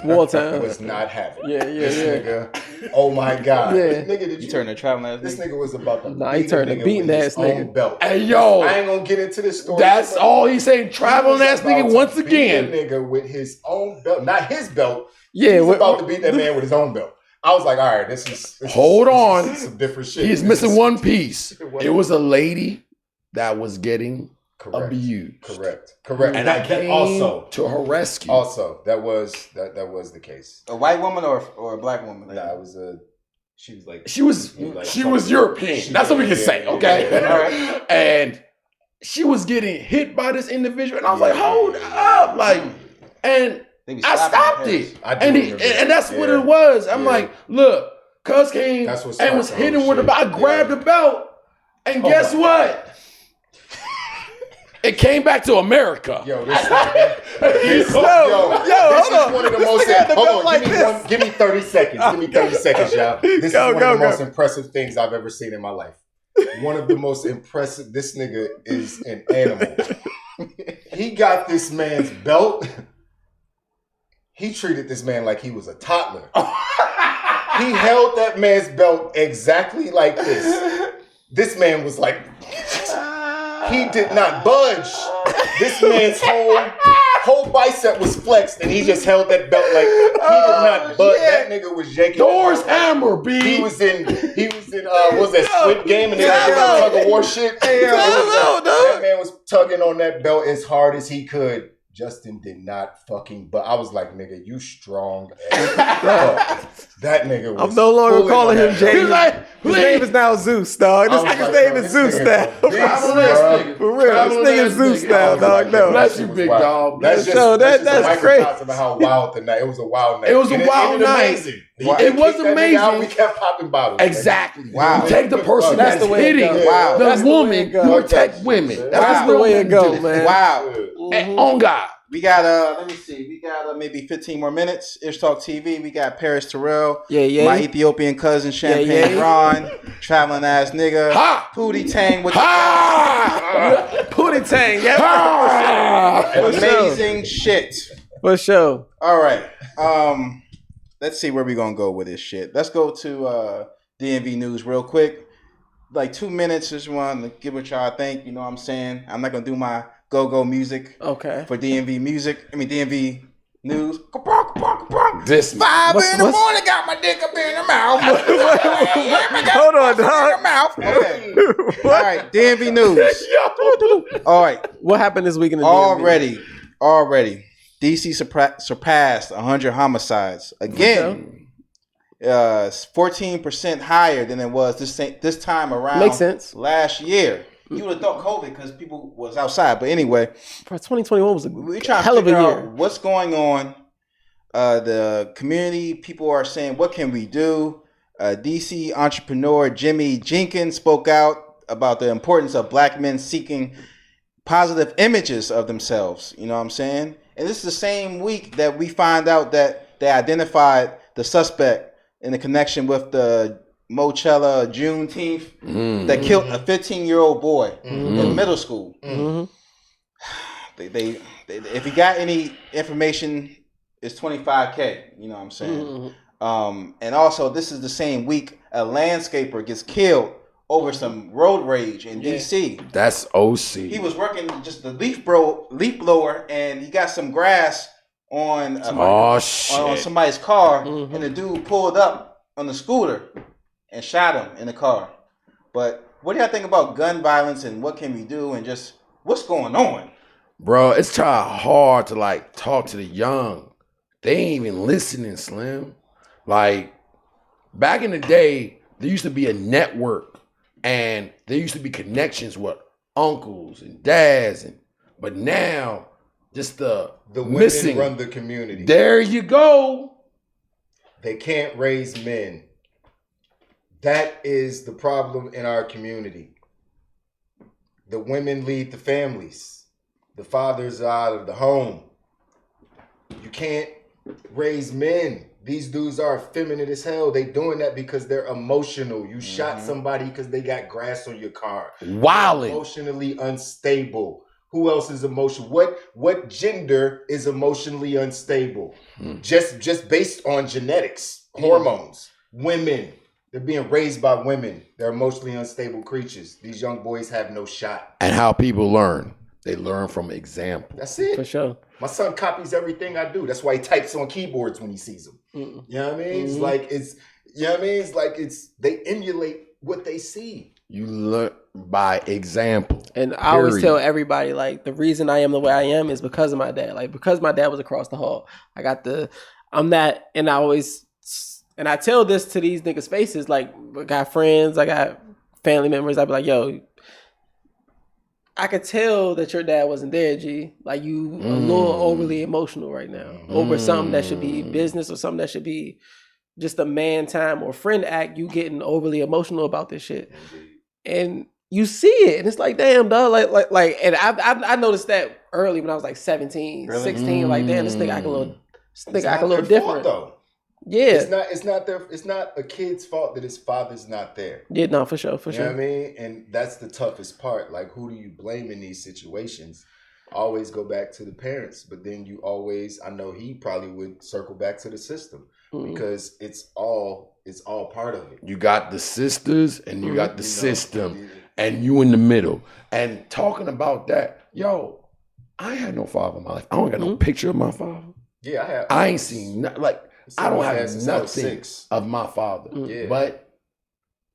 Wartime. was not having. Yeah, This yeah. nigga, oh my God. Yeah. Nigga, did You you turned a traveling ass This nigga. nigga was about to Nah, he beat turned a nigga beating with his ass nigga. own belt. Hey, yo. I ain't gonna get into this story. That's but all he's saying. he Traveling was ass about nigga to once beat again. a nigga with his own belt, not his belt. Yeah, He was about to beat that man with his own belt. I was like, all right, this is Hold on. some different shit. He's This missing is- one piece. It was a lady that was getting correct. abused. Correct. And I that came also to her rescue. Also, that was the case. A white woman or a black woman? Nah, it was she was like She was European. That's what we can say, okay? Yeah. All right. And she was getting hit by this individual, and I was like, hold up, like, and They be I slapping stopped their it, heads. I do and remember that. and that's what Yeah. it was. I'm Yeah. like, look, cuz came That's what and was started the hitting whole with the shit. belt. I grabbed Yeah. the belt, and Oh guess my what? It came back to America. Yo, this this, Yo, this hold is on. one of the This most. nigga had the Hold belt on, like give me this. give me 30 seconds. Give me 30 seconds, y'all. This Go, is one go, of the go. most impressive things I've ever seen in my life. One of the most impressive. This nigga is an animal. He got this man's belt. He treated this man like he was a toddler. He held that man's belt exactly like this. This man was like, he did not budge. This man's whole bicep was flexed, and he just held that belt like he did not budge. That nigga was yanking. Doors that belt hammer, like- B. He was in what was that Squid Game, and they were doing tug of war shit. That man was tugging on that belt as hard as he could. Justin did not fucking, but I was like, nigga, you strong as fuck. That nigga was I'm no longer pulling calling on him that James. belt. He's like, His please. name is now Zeus, dog. This I was nigga's like, name yo, is this Zeus nigga now. a beast, Traveling ass bro. nigga. For real, this Traveling nigga ass Zeus nigga. now, I was dog. like, No. that Bless shit you, was big wild. dog. That's Bless just, Yo, that's just a that's microcosm of how wild the night. It was a wild night. It was a wild ended night. Amazing. It was kicked that nigga out, amazing. we kept popping bottles. Exactly. Wow. You take the person That's that's, the way it hitting goes. Wow. the That's the way woman, it goes. you Fuck that protect shit, women. man. That's That's what the real way it men go, do. man. Wow. And on God. We got let me see. We got maybe 15 more minutes. Ishtalk TV. We got Paris Terrell. Yeah. My Ethiopian cousin Champagne yeah. Ron. Traveling ass nigga. Ha! Pootie Tang with Ha! Pootie Tang, yeah. Ha! the For sure. amazing shit. For sure. All right. Let's see where we gonna go with this shit. Let's go to DMV News real quick. Like 2 minutes. Just want to give what y'all think. You know what I'm saying? I'm not gonna do my go music Okay. for DMV music. DMV news. This 5 in the what's- morning, got my dick up in the mouth. Hold on, dog. Mouth. Okay. All right, DMV news. All right, What happened this week in the DMV? already, DC surpassed 100 homicides again. 14% higher than it was this time around. Makes sense. Last year, you would have thought COVID because people was outside, but anyway, For 2021 was we a trying hell to of a figure year. out what's going on. The community people are saying, "What can we do?" DC entrepreneur Jimmy Jenkins spoke out about the importance of black men seeking positive images of themselves. You know what I'm saying? And this is the same week that we find out that they identified the suspect in the connection with the Mochella Juneteenth that killed a 15-year-old boy in middle school. They if you got any information, it's $25K. You know what I'm saying? And also, this is the same week a landscaper gets killed over some road rage in DC. That's OC. He was working just the leaf blower, and he got some grass on on somebody's car, and the dude pulled up on the scooter and shot him in the car. But what do y'all think about gun violence and what can we do and just what's going on? Bro, it's trying hard to like talk to the young. They ain't even listening, Slim. Like back in the day, there used to be a network and there used to be connections with uncles and dads, but now just the women run the community. There you go. They can't raise men. That is the problem in our community. The women lead the families. The fathers are out of the home. You can't raise men. These dudes are effeminate as hell. They doing that because they're emotional. You shot somebody because they got grass on your car. Wilding. Emotionally unstable. Who else is emotional? What gender is emotionally unstable? Just based on genetics, hormones. Women. They're being raised by women. They're emotionally unstable creatures. These young boys have no shot. And how people learn. They learn from example. That's it. For sure. My son copies everything I do. That's why he types on keyboards when he sees them. You know what I mean? It's like they emulate what they see. You learn by example. And I always tell everybody, like, the reason I am the way I am is because of my dad. Like, because my dad was across the hall. And I tell this to these niggas' faces, like, I got friends, I got family members. I be like, yo, I could tell that your dad wasn't there, G. Like, you a little overly emotional right now over something that should be business or something that should be just a man time or friend act. You getting overly emotional about this shit, and you see it, and it's like, damn, dog. Like, and I noticed that early when I was like 17, 16. Like, damn, this nigga act a little different. Though. Yeah, it's not a kid's fault that his father's not there. Yeah, no, for sure. You know what I mean? And that's the toughest part. Like, who do you blame in these situations? Always go back to the parents, but then I know he probably would circle back to the system because it's all part of it. You got the sisters and you got the system and you in the middle. And talking about that, yo, I ain't had no father in my life. I don't got no picture of my father. Yeah, I ain't seen I don't have nothing 06. of my father. Yeah. But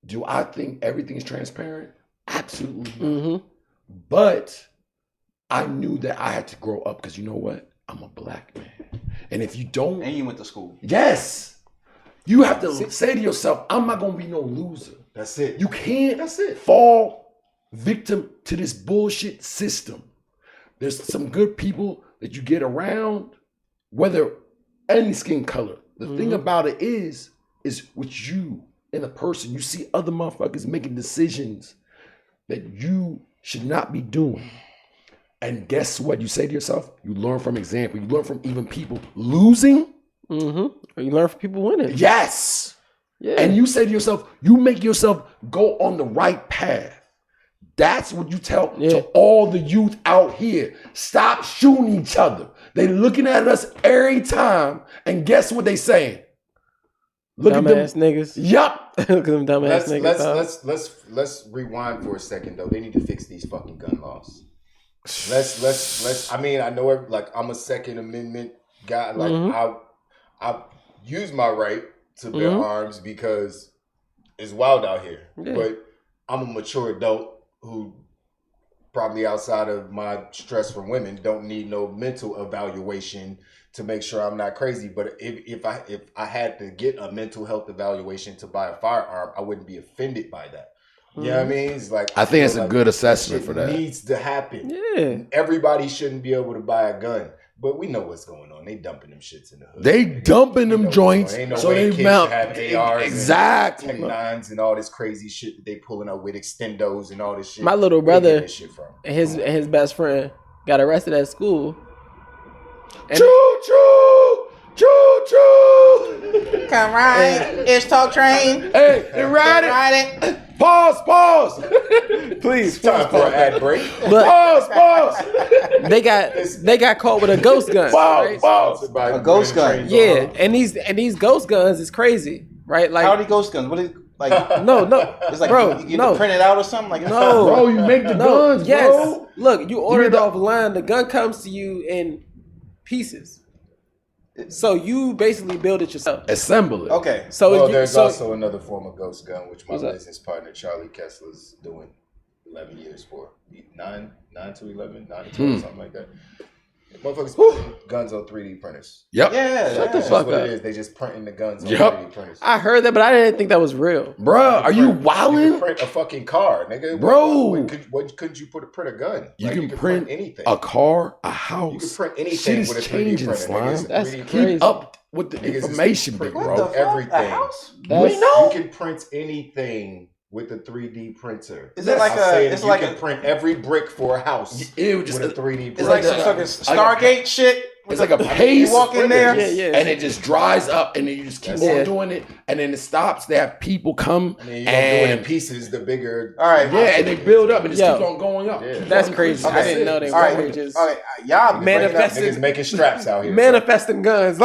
do I think everything's transparent? Absolutely not. But I knew that I had to grow up because you know what? I'm a black man. And if you don't... And you went to school. Yes. You have to say to yourself, I'm not going to be no loser. That's it. You can't fall victim to this bullshit system. There's some good people that you get around, whether any skin color. The thing about it is with you and a person, you see other motherfuckers making decisions that you should not be doing. And guess what? You say to yourself, you learn from example. You learn from even people losing. You learn from people winning. Yes. Yeah. And you say to yourself, you make yourself go on the right path. That's what you tell to all the youth out here. Stop shooting each other. They looking at us every time, and guess what they saying? Look dumbass at them niggas. Yup. Look at them dumbass niggas. Let's rewind for a second though. They need to fix these fucking gun laws. Let's. I mean, I know like I'm a Second Amendment guy. Like I use my right to bear arms because it's wild out here. Yeah. But I'm a mature adult who probably outside of my stress from women don't need no mental evaluation to make sure I'm not crazy. But if I had to get a mental health evaluation to buy a firearm, I wouldn't be offended by that. You know what I mean? It's like I think it's a good assessment for that. Needs to happen. Yeah. Everybody shouldn't be able to buy a gun, but we know what's going on. They dumping them shits in the hood. They dumping them joints, Ain't no so way they kids mount have ARs exactly. and Tech-9s and all this crazy shit that they pulling up with extendos and all this shit. My little Where they brother get this shit from? and his best friend got arrested at school. And Choo choo, choo choo. Come ride, Ishtalk train. Hey, they ride it. Ride it. Pause. please, Time for an ad break. but Pause. they got caught with a ghost gun. Right? Pause. A ghost gun. Yeah, and these ghost guns is crazy, right? Like How are these ghost guns? What is like? no, It's like bro, you get no. to print it out or something. Like No. Bro, you make the guns, yes. bro. Look, you order it the- offline. The gun comes to you in pieces, so you basically build it yourself. Assemble it. Okay. So Well, you, there's so also another form of ghost gun, which my What's that? business partner Charlie Kessler's doing 11 years for. 9 to 11, 9 to 12, something like that. Motherfuckers putting guns on 3D printers. Yep. Yeah. Shut the That's fuck what up. it is. They just printing the guns on Yep. 3D printers. I heard that, but I didn't think that was real. Bruh, are you You can wildin'? print a fucking car, nigga. Bro. What couldn't you print a gun? You Like, can print anything. a car, a You can house. print anything Shit is with a 3D changing, printer. Slime. Nigga. It's a That's 3D crazy. printer. Up with the Niggas is information, big print- bro. What the fuck? Everything. A house? That's- You can print anything with a 3D printer. Is it like I'm a- saying it's you like can a- print every brick for a house Ew, just with a 3D printer. It's like some like sort a- of Stargate shit. It's like a You paste, walk in there. Yeah. and it just dries up, and then you just keep That's on it. doing it, and then it stops. They have people come, I mean, you don't do it in and pieces. The bigger, All right. yeah, and they build up, and it just Yo. keeps on going up. Yeah. That's crazy. Okay. I didn't know they All right. were just All right. Y'all been bringing up- Manifested- niggas making straps out here. manifesting guns.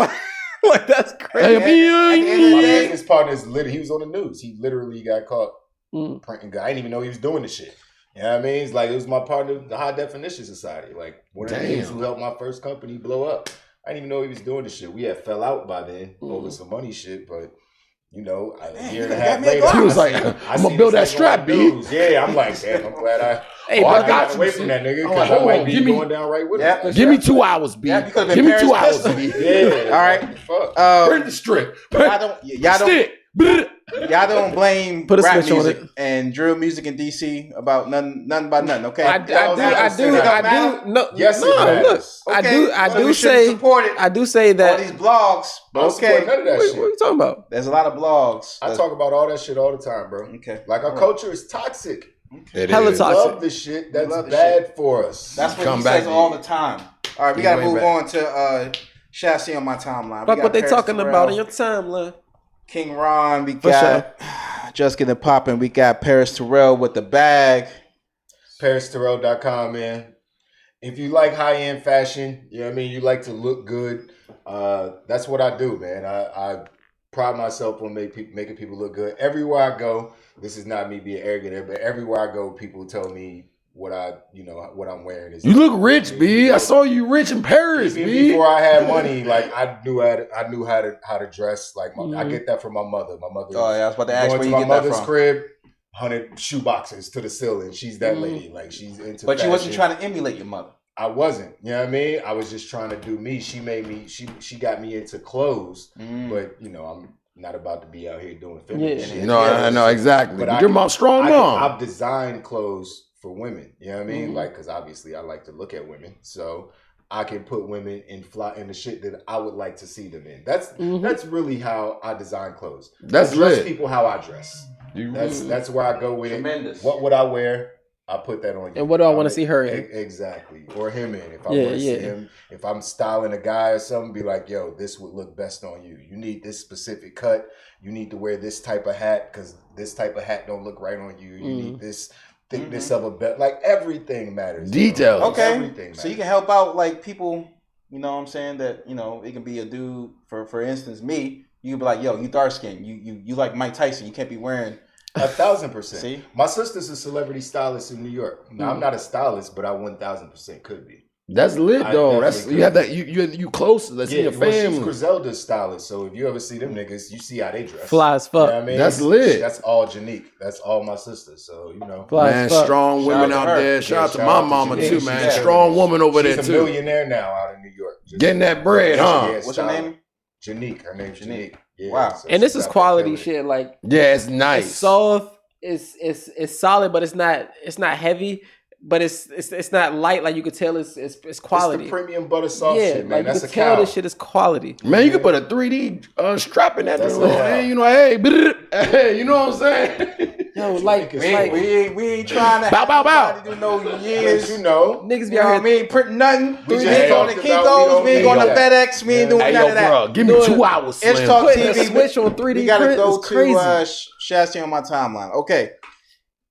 Like that's Hey, crazy. At the end of the My day- business partner is literally, he was on the news. He literally got caught Mm. printing. I didn't even know he was doing the shit. You know what I mean? It's like, it was my partner, the High Definition Society. Like, one of the Damn. niggas who helped my first company blow up. I didn't even know he was doing the shit. We had fell out by then over some money shit, but you know, a Man, year you and a got half me a later, Glock. He was like, I "I'm seen gonna build that this nigga on strap, the B." news. Yeah, I'm like, damn, I'm glad Hey, Oh, I brother, got you, away from see. that nigga I'm because like, I hold might on, be give me- going down right with Yeah. him. Give me 2 hours, B. Yeah, you could've been Give me Paris 2 hours, Pistol. B. Yeah. All right. Fuck. Print the strip. Y'all don't Stick. Bleh. y'all don't blame Put a rap switch on music it. and drill music in DC about nothing about nothing. Okay. I do. No, Yes, it no. Look, matters. I Okay, do. so I we do shouldn't say. support it. I do say All that. these blogs. I don't support Okay. none of that What shit. are you talking about? There's a lot of blogs. I talk about all that shit all the time, bro. Okay. Like, our culture is toxic. It Hella is. toxic. Love the shit that's love the bad for us. That's what Come he back says to all you. the time. All right, we He gotta went move back. on to Chassis on my timeline. We Fuck got what they Paris talking Terrell, about in your timeline. King Ron. We For got Just Getting Poppin'. We got Paris Terrell with the bag. ParisTerrell.com, man. If you like high-end fashion, you know what I mean, you like to look good, that's what I do, man. I pride myself on making people look good. Everywhere I go, this is not me being arrogant, but everywhere I go, people tell me what I'm wearing is. You look rich, B. I saw you rich in Paris, Even B. before I had money, like I knew how to dress. Like I get that from my mother. My mother. Oh yeah, I was about to ask going where to you my get that mother's from. crib, 100 shoe boxes to the ceiling. She's that lady. Like, she's into. But you wasn't fashion. trying to emulate your mother. I wasn't. You know what I mean? I was just trying to do me. She made me. She got me into clothes. But I'm not about to be out here doing feminine shit. No, I know exactly. But But your mom, strong mom. I've designed clothes for women. You know what I mean? Like, because obviously I like to look at women, so I can put women in the shit that I would like to see them in. That's really how I design clothes. That's I dress lit. people how I dress. That's where I go with Tremendous. it. What would I wear? I put that on you. And what do I want to see her in? Exactly. Or him in. If I Yeah, want to see yeah. him, if I'm styling a guy or something, be like, yo, this would look best on you. You need this specific cut. You need to wear this type of hat because this type of hat don't look right on you. You need this thickness of a belt. Like, everything matters. Details. Bro. Okay. Everything matters. So you can help out like people, you know what I'm saying, that, it can be a dude, for instance, me, you can be like, yo, you dark skinned. You like Mike Tyson. You can't be wearing 1,000%. See? My sister's a celebrity stylist in New York. Now, I'm not a stylist, but I 1,000% could be. That's lit I though. definitely That's could. you have that you close. That's in your well, she's family. Griselda's stylist, so if you ever see them niggas, you see how they dress. Fly as You fuck. know what I mean? That's lit. That's all Janique. That's all my sisters. So, you know. Fly Man, as fuck. strong Shout women out to out her. there. Shout out to shout my out to mama Janique. too, She's man. a- Strong woman over She's there a too. millionaire now out in New York. Just- Getting that bread, huh? Yeah, What's her name? Janique. Her name's Janique. Yeah, Wow. so And this she's is out there quality killing it. shit. Like Yeah, it's nice. it's soft. It's solid, but it's not heavy. But it's not light. Like you could tell it's quality. It's the premium butter sauce yeah, shit, man. like That's you a could tell cow. this shit is quality. Man, you could put a 3D strap in that. That's joint, a man. cow. You know, hey, hey, you know what I'm saying? Yo, like We We ain't trying to Bow, bow, bow. have nobody do no Yes, years. you know. niggas You be know what I out here. mean? Print nothing. We We just ain't going to talked about we Kinko's. don't We ain't need going to that. FedEx. We ain't Yeah. doing Hey, none yo, of that. bro, give me You know 2 what? hours, It's Slim. talk Putting a TV. switch on 3D We gotta print go is crazy. to Shasty on my timeline. Okay.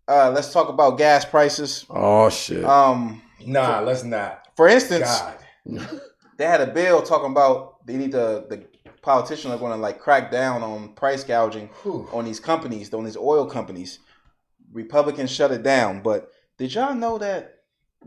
Let's talk about gas prices. Oh shit. Nah, let's not. For instance, God. they had a bill talking about they need the politicians are going to like crack down on price gouging Whew. on these companies, on these oil companies. Republicans shut it down, but did y'all know that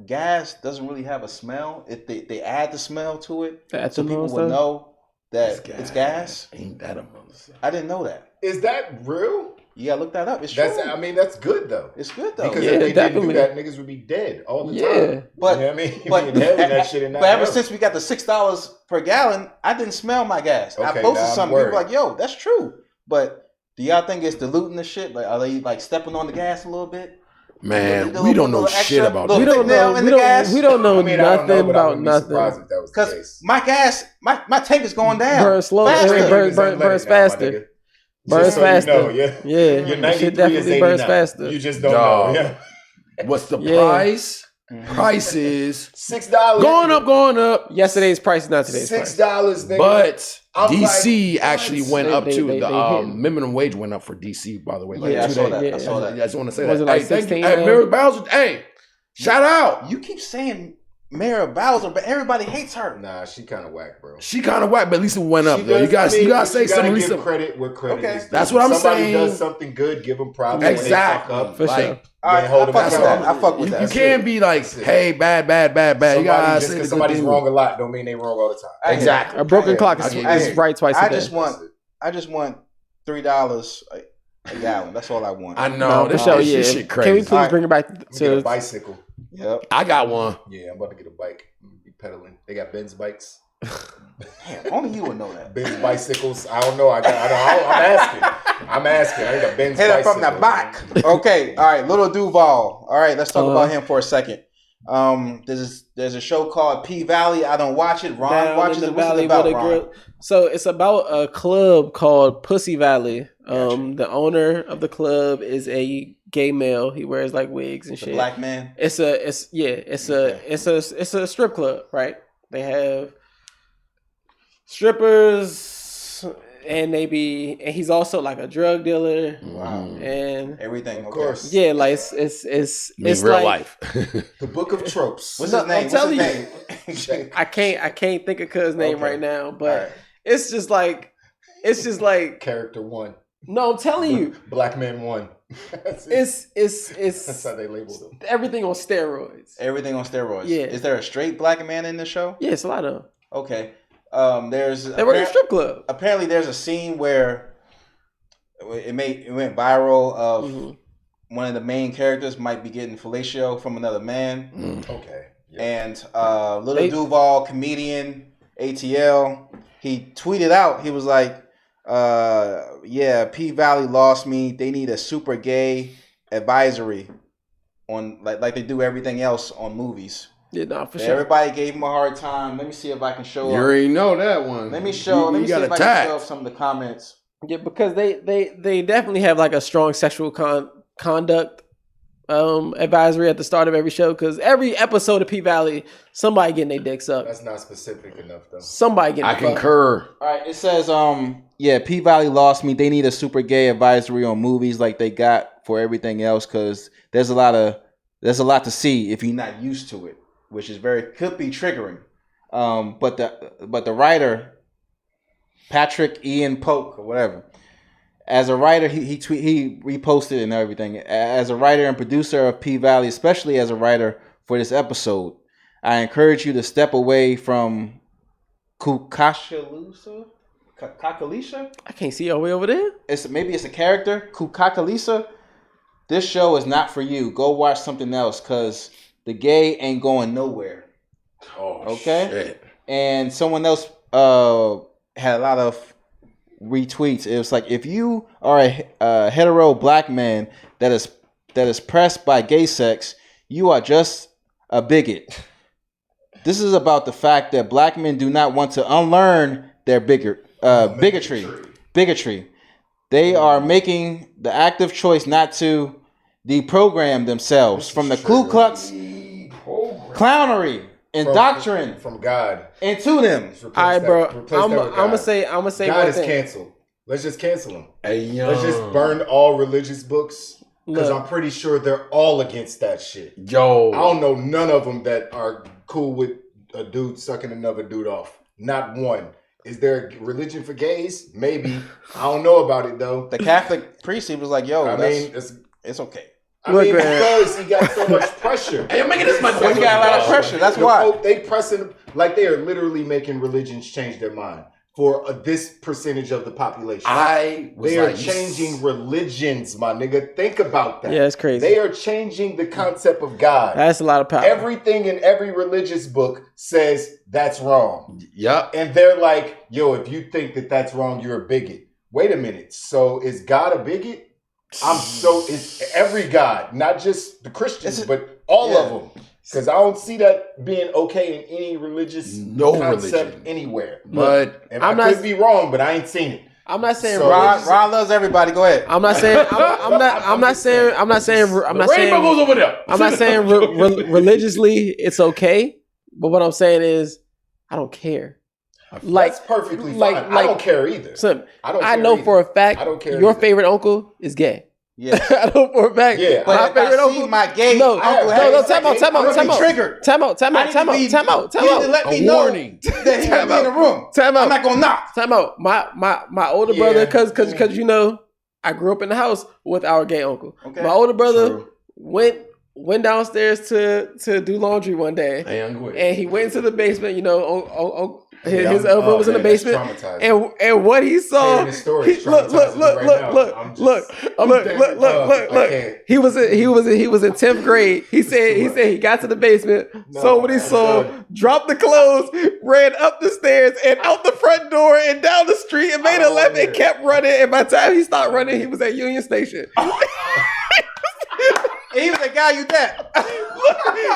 gas doesn't really have a smell? If they add the smell to it, The so ethanol people will stuff? know that it's gas. Ain't that a motherfucker? I didn't know that. Is that real? You gotta look that up. It's That's. true. I mean, that's good though. It's good though. Because Yeah, if they definitely. didn't do that, niggas would be dead all the Yeah. time. But you know what I mean? but, You'd be inhaling that shit and not but ever know. since we got the $6 per gallon, I didn't smell my gas. I Okay, posted now I'm something. People worried. like, "Yo, that's true." But do y'all think it's diluting the shit? Like, are they like stepping on the gas a little bit? Man, Little- we don't know little shit extra, about little We this. don't nail know. in the gas? We don't know I mean, I don't know, nothing but I about wouldn't be surprised nothing. if that was the Because case. my gas, my tank is going down. Burn slow. faster. Burn- Niggas burn- ain't let burns it now, my faster. nigga. Burns Just so you faster. know, yeah. Yeah, Your shit 93 is definitely burns 89. faster. You just don't Dog. know. Yeah. What's the Yeah. price? Prices $6. going up. Yesterday's price is not today's price. $6, nigga. But I'm DC like, actually what? went They- up they- too. they- The they hitting. minimum wage went up for DC, by the way. Like Yeah, I 2 saw days. that. Yeah. I saw that. I just want to say Was that. it like Hey, thank you. 16 Hey, now? Mary Bowser. Hey, shout out. You keep saying Mayor Bowser, but everybody hates her. Nah, she kind of whack, bro. She kind of whack, but at least it went up. She Though. You does- guys, I mean, you gotta say you gotta something. At give least credit where credit Okay. is due. That's what I'm Somebody saying. does something good, give them props. when they Exactly. fuck up. For like, sure. All right, then hold I them fuck with accountable. that. I fuck with you that. can't be like, That's it. hey, bad. You Somebody, gotta just say the because good somebody's thing. wrong a lot don't mean they wrong all the time. I hear you. Exactly. A broken clock I is, hear you. is right twice a I day. just want $3 a gallon. That's all I want. I know. for This, sure, this yeah. shit Can we crazy. please Alright. bring it back I'm gonna get a to? bicycle. Yep. I got one. Yeah, I'm about to get a bike. I'm gonna be pedaling. They got Benz bikes. Damn, only you would know that. Benz bicycles. I don't know. I'm asking. I need a Benz Hit it bicycle. from the back. Okay. All right. Little Duval. All right. Let's talk Uh-huh. about him for a second. There's a show called P Valley. I don't watch it. Ron Down watches in the it. What's valley it about, with a Ron? grill. So it's about a club called Pussy Valley. The owner of the club is a gay male. He wears like wigs and The shit. black man. It's a strip club, right? They have strippers and he's also like a drug dealer. Wow. And Everything. Of okay. course. yeah, like it's I mean, it's real like, life. The Book of Tropes. What's No, his name? I'm telling What's his name? I can't think of cuz name Okay. right now, All but right. it's just like Character 1. no, I'm telling you, Black man 1. That's it. That's it's how they labeled them. everything on steroids. Everything on steroids. Yeah. Is there a straight black man in the show? Yeah, it's a lot of them. Okay. There's They work at a strip club. apparently there's a scene where it went viral of Mhm. one of the main characters might be getting fellatio from another man, Okay. Yeah. and Little They- Duval, comedian ATL, he tweeted out, he was like, yeah, P Valley lost me. They need a super gay advisory on like they do everything else on movies. Yeah, nah, for So sure. Everybody gave him a hard time. Let me see if I can show You up. already know that one. Let me see if I can show attacked. up some of the comments. Yeah, because they definitely have like a strong sexual conduct advisory at the start of every show. Because every episode of P Valley, somebody getting their dick sucked. That's not specific enough, though. Somebody getting I fucked. concur. All right, it says, yeah, P Valley lost me. They need a super gay advisory on movies like they got for everything else because there's a lot to see if you're not used to it, which is could be triggering. But the writer, Patrick Ian Polk or whatever, As a writer, he reposted and everything. As a writer and producer of P Valley, especially as a writer for this episode, I encourage you to step away from Kakalisa. I can't see all the way over there. Maybe it's a character, Kakalisa. This show is not for you. Go watch something else, cause the gay ain't going nowhere. Oh, okay. Shit. And someone else had a lot of retweets. It was like, if you are a hetero black man that is pressed by gay sex, you are just a bigot. This is about the fact that black men do not want to unlearn their bigotry. They are making the active choice not to deprogram themselves from the Ku Klux clownery and doctrine from God into them. All right, bro. I'm gonna say God one is thing. canceled. Let's just cancel them. Hey, yo. Let's just burn all religious books, because Look. I'm pretty sure they're all against that shit. Yo. I don't know none of them that are cool with a dude sucking another dude off. Not one. Is there a religion for gays? Maybe. I don't know about it though. The Catholic priest, he was like, "Yo, it's okay." Because he got so much pressure. Hey, I'm making this much He got a lot of pressure. That's why. They pressing, like they are literally making religions change their mind for this percentage of the population. They are changing religions, my nigga. Think about that. Yeah, it's crazy. They are changing the concept of God. That's a lot of power. Everything in every religious book says that's wrong. Yep. And they're like, yo, if you think that that's wrong, you're a bigot. Wait a minute. So is God a bigot? It's every God, not just the Christians, but all of them. Because I don't see that being okay in any religious concept anywhere. But and I could be wrong, but I ain't seen it. I'm not saying Ron loves everybody. Go ahead. I'm not saying rainbow goes over there. I'm not saying religiously it's okay, but what I'm saying is I don't care. That's perfectly fine. I don't care either. I know for a fact your favorite uncle is gay. Yeah, I know for a fact. Yeah, my favorite uncle. My gay uncle. No, time out. Triggered. Time out. You need to let me know that he will be in the room. Time out. I'm not gonna knock. Time out. My older brother, because you know, I grew up in the house with our gay uncle. Okay. My older brother went downstairs to do laundry one day, and he went into the basement. You know, his elbow was in the basement, and what he saw. Look. He was in 10th grade. He said he got to the basement, saw what he saw, dropped the clothes, ran up the stairs and out the front door and down the street and made a left and kept running. And by the time he stopped running, he was at Union Station. He was at Gallaudet.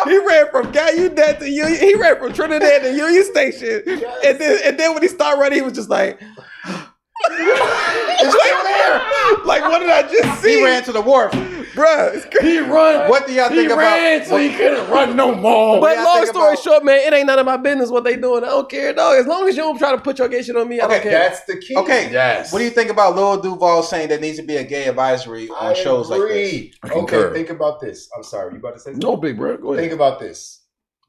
He ran from Gallaudet to Union. He ran from Trinidad to Union Station, and then when he started running, he was just like, "It's like there." Like, what did I just see? He ran to the wharf, bruh. He run. What do y'all think about? He ran so he couldn't run no more. But long story short, man, it ain't none of my business what they doing. I don't care, dog. As long as you don't try to put your gay shit on me, I don't care. That's the key. Okay. Yes. What do you think about Lil Duval saying there needs to be a gay advisory on shows like this? Okay, think about this. I'm sorry, you about to say something? No, big bro. Go ahead. Think about this.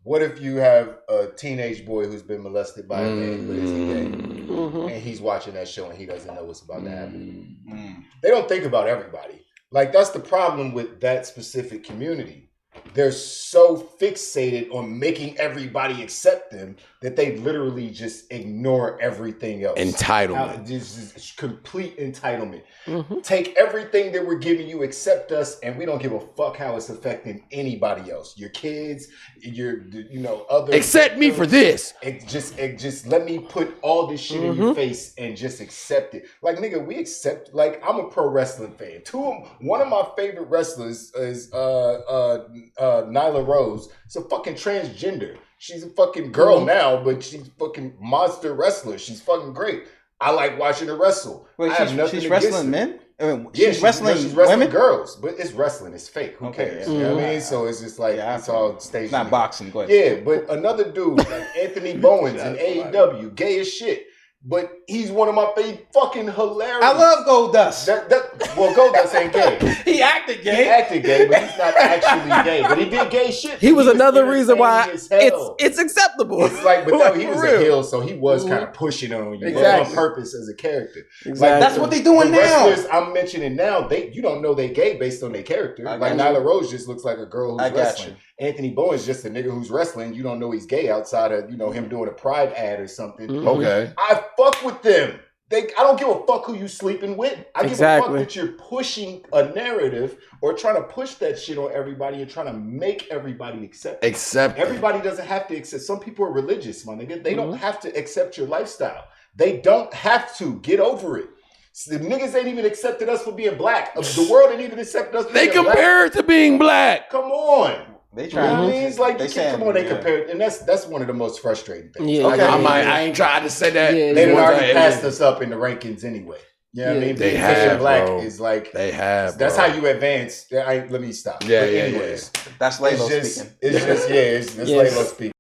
What if you have a teenage boy who's been molested by a man, but isn't gay? And he's watching that show and he doesn't know what's about to happen. They don't think about everybody. Like, that's the problem with that specific community. They're so fixated on making everybody accept them that they literally just ignore everything else. Entitlement. This is complete entitlement. Take everything that we're giving you, accept us, and we don't give a fuck how it's affecting anybody else. Your kids, other. Accept me for this. Just let me put all this shit in your face and just accept it. Like, nigga, we accept. Like, I'm a pro wrestling fan. One of my favorite wrestlers is Nyla Rose. She's a fucking transgender. She's a fucking girl now, but she's fucking monster wrestler. She's fucking great. I like watching her wrestle. Wait, she's wrestling men? I mean, she's wrestling women? girls, but it's wrestling. It's fake. Who cares? You know what I mean? So it's just like, it's all staged. It's not boxing. Go ahead. Yeah, but another dude, like Anthony Bowens in AEW, gay as shit. but he's one of my favorite. Fucking hilarious. I love Gold Dust. Well, Gold Dust ain't gay. He acted He gay. acted gay, but he's not actually gay. But he did gay shit. He was another reason why entertaining as hell. it's acceptable. It's like, but though he was For a real. heel, so he was kind of pushing on you Exactly. on purpose as a character. Exactly. That's what they doing The now. wrestlers I'm mentioning now, you don't know they gay based on their character. I Like got Nyla Rose just looks like a girl who's I got wrestling. Anthony Bowen's just a nigga who's wrestling. You don't know he's gay outside of him doing a Pride ad or something. Okay. I fuck with them. I don't give a fuck who you sleeping with. I give a fuck that you're pushing a narrative or trying to push that shit on everybody and trying to make everybody accept it. Everybody doesn't have to accept. Some people are religious, my nigga. They don't have to accept your lifestyle. They don't have to. Get over it. The niggas ain't even accepted us for being black. The world ain't even accepted us for They being black. compare it to being black. Come on. They You know what I trying. mean? It's like, They come on, they compare it. And that's one of the most frustrating things. Yeah. Like, Okay. I ain't trying to say that. Yeah, they done Once already I- passed us up in the rankings anyway. You know what I mean? They Being have, black bro. is like, They have. that's bro. how you advance. Let me stop. Yeah, But yeah, anyways, That's it's Lalo just, speaking. it's just, yeah, it's Yes. Layla speaking.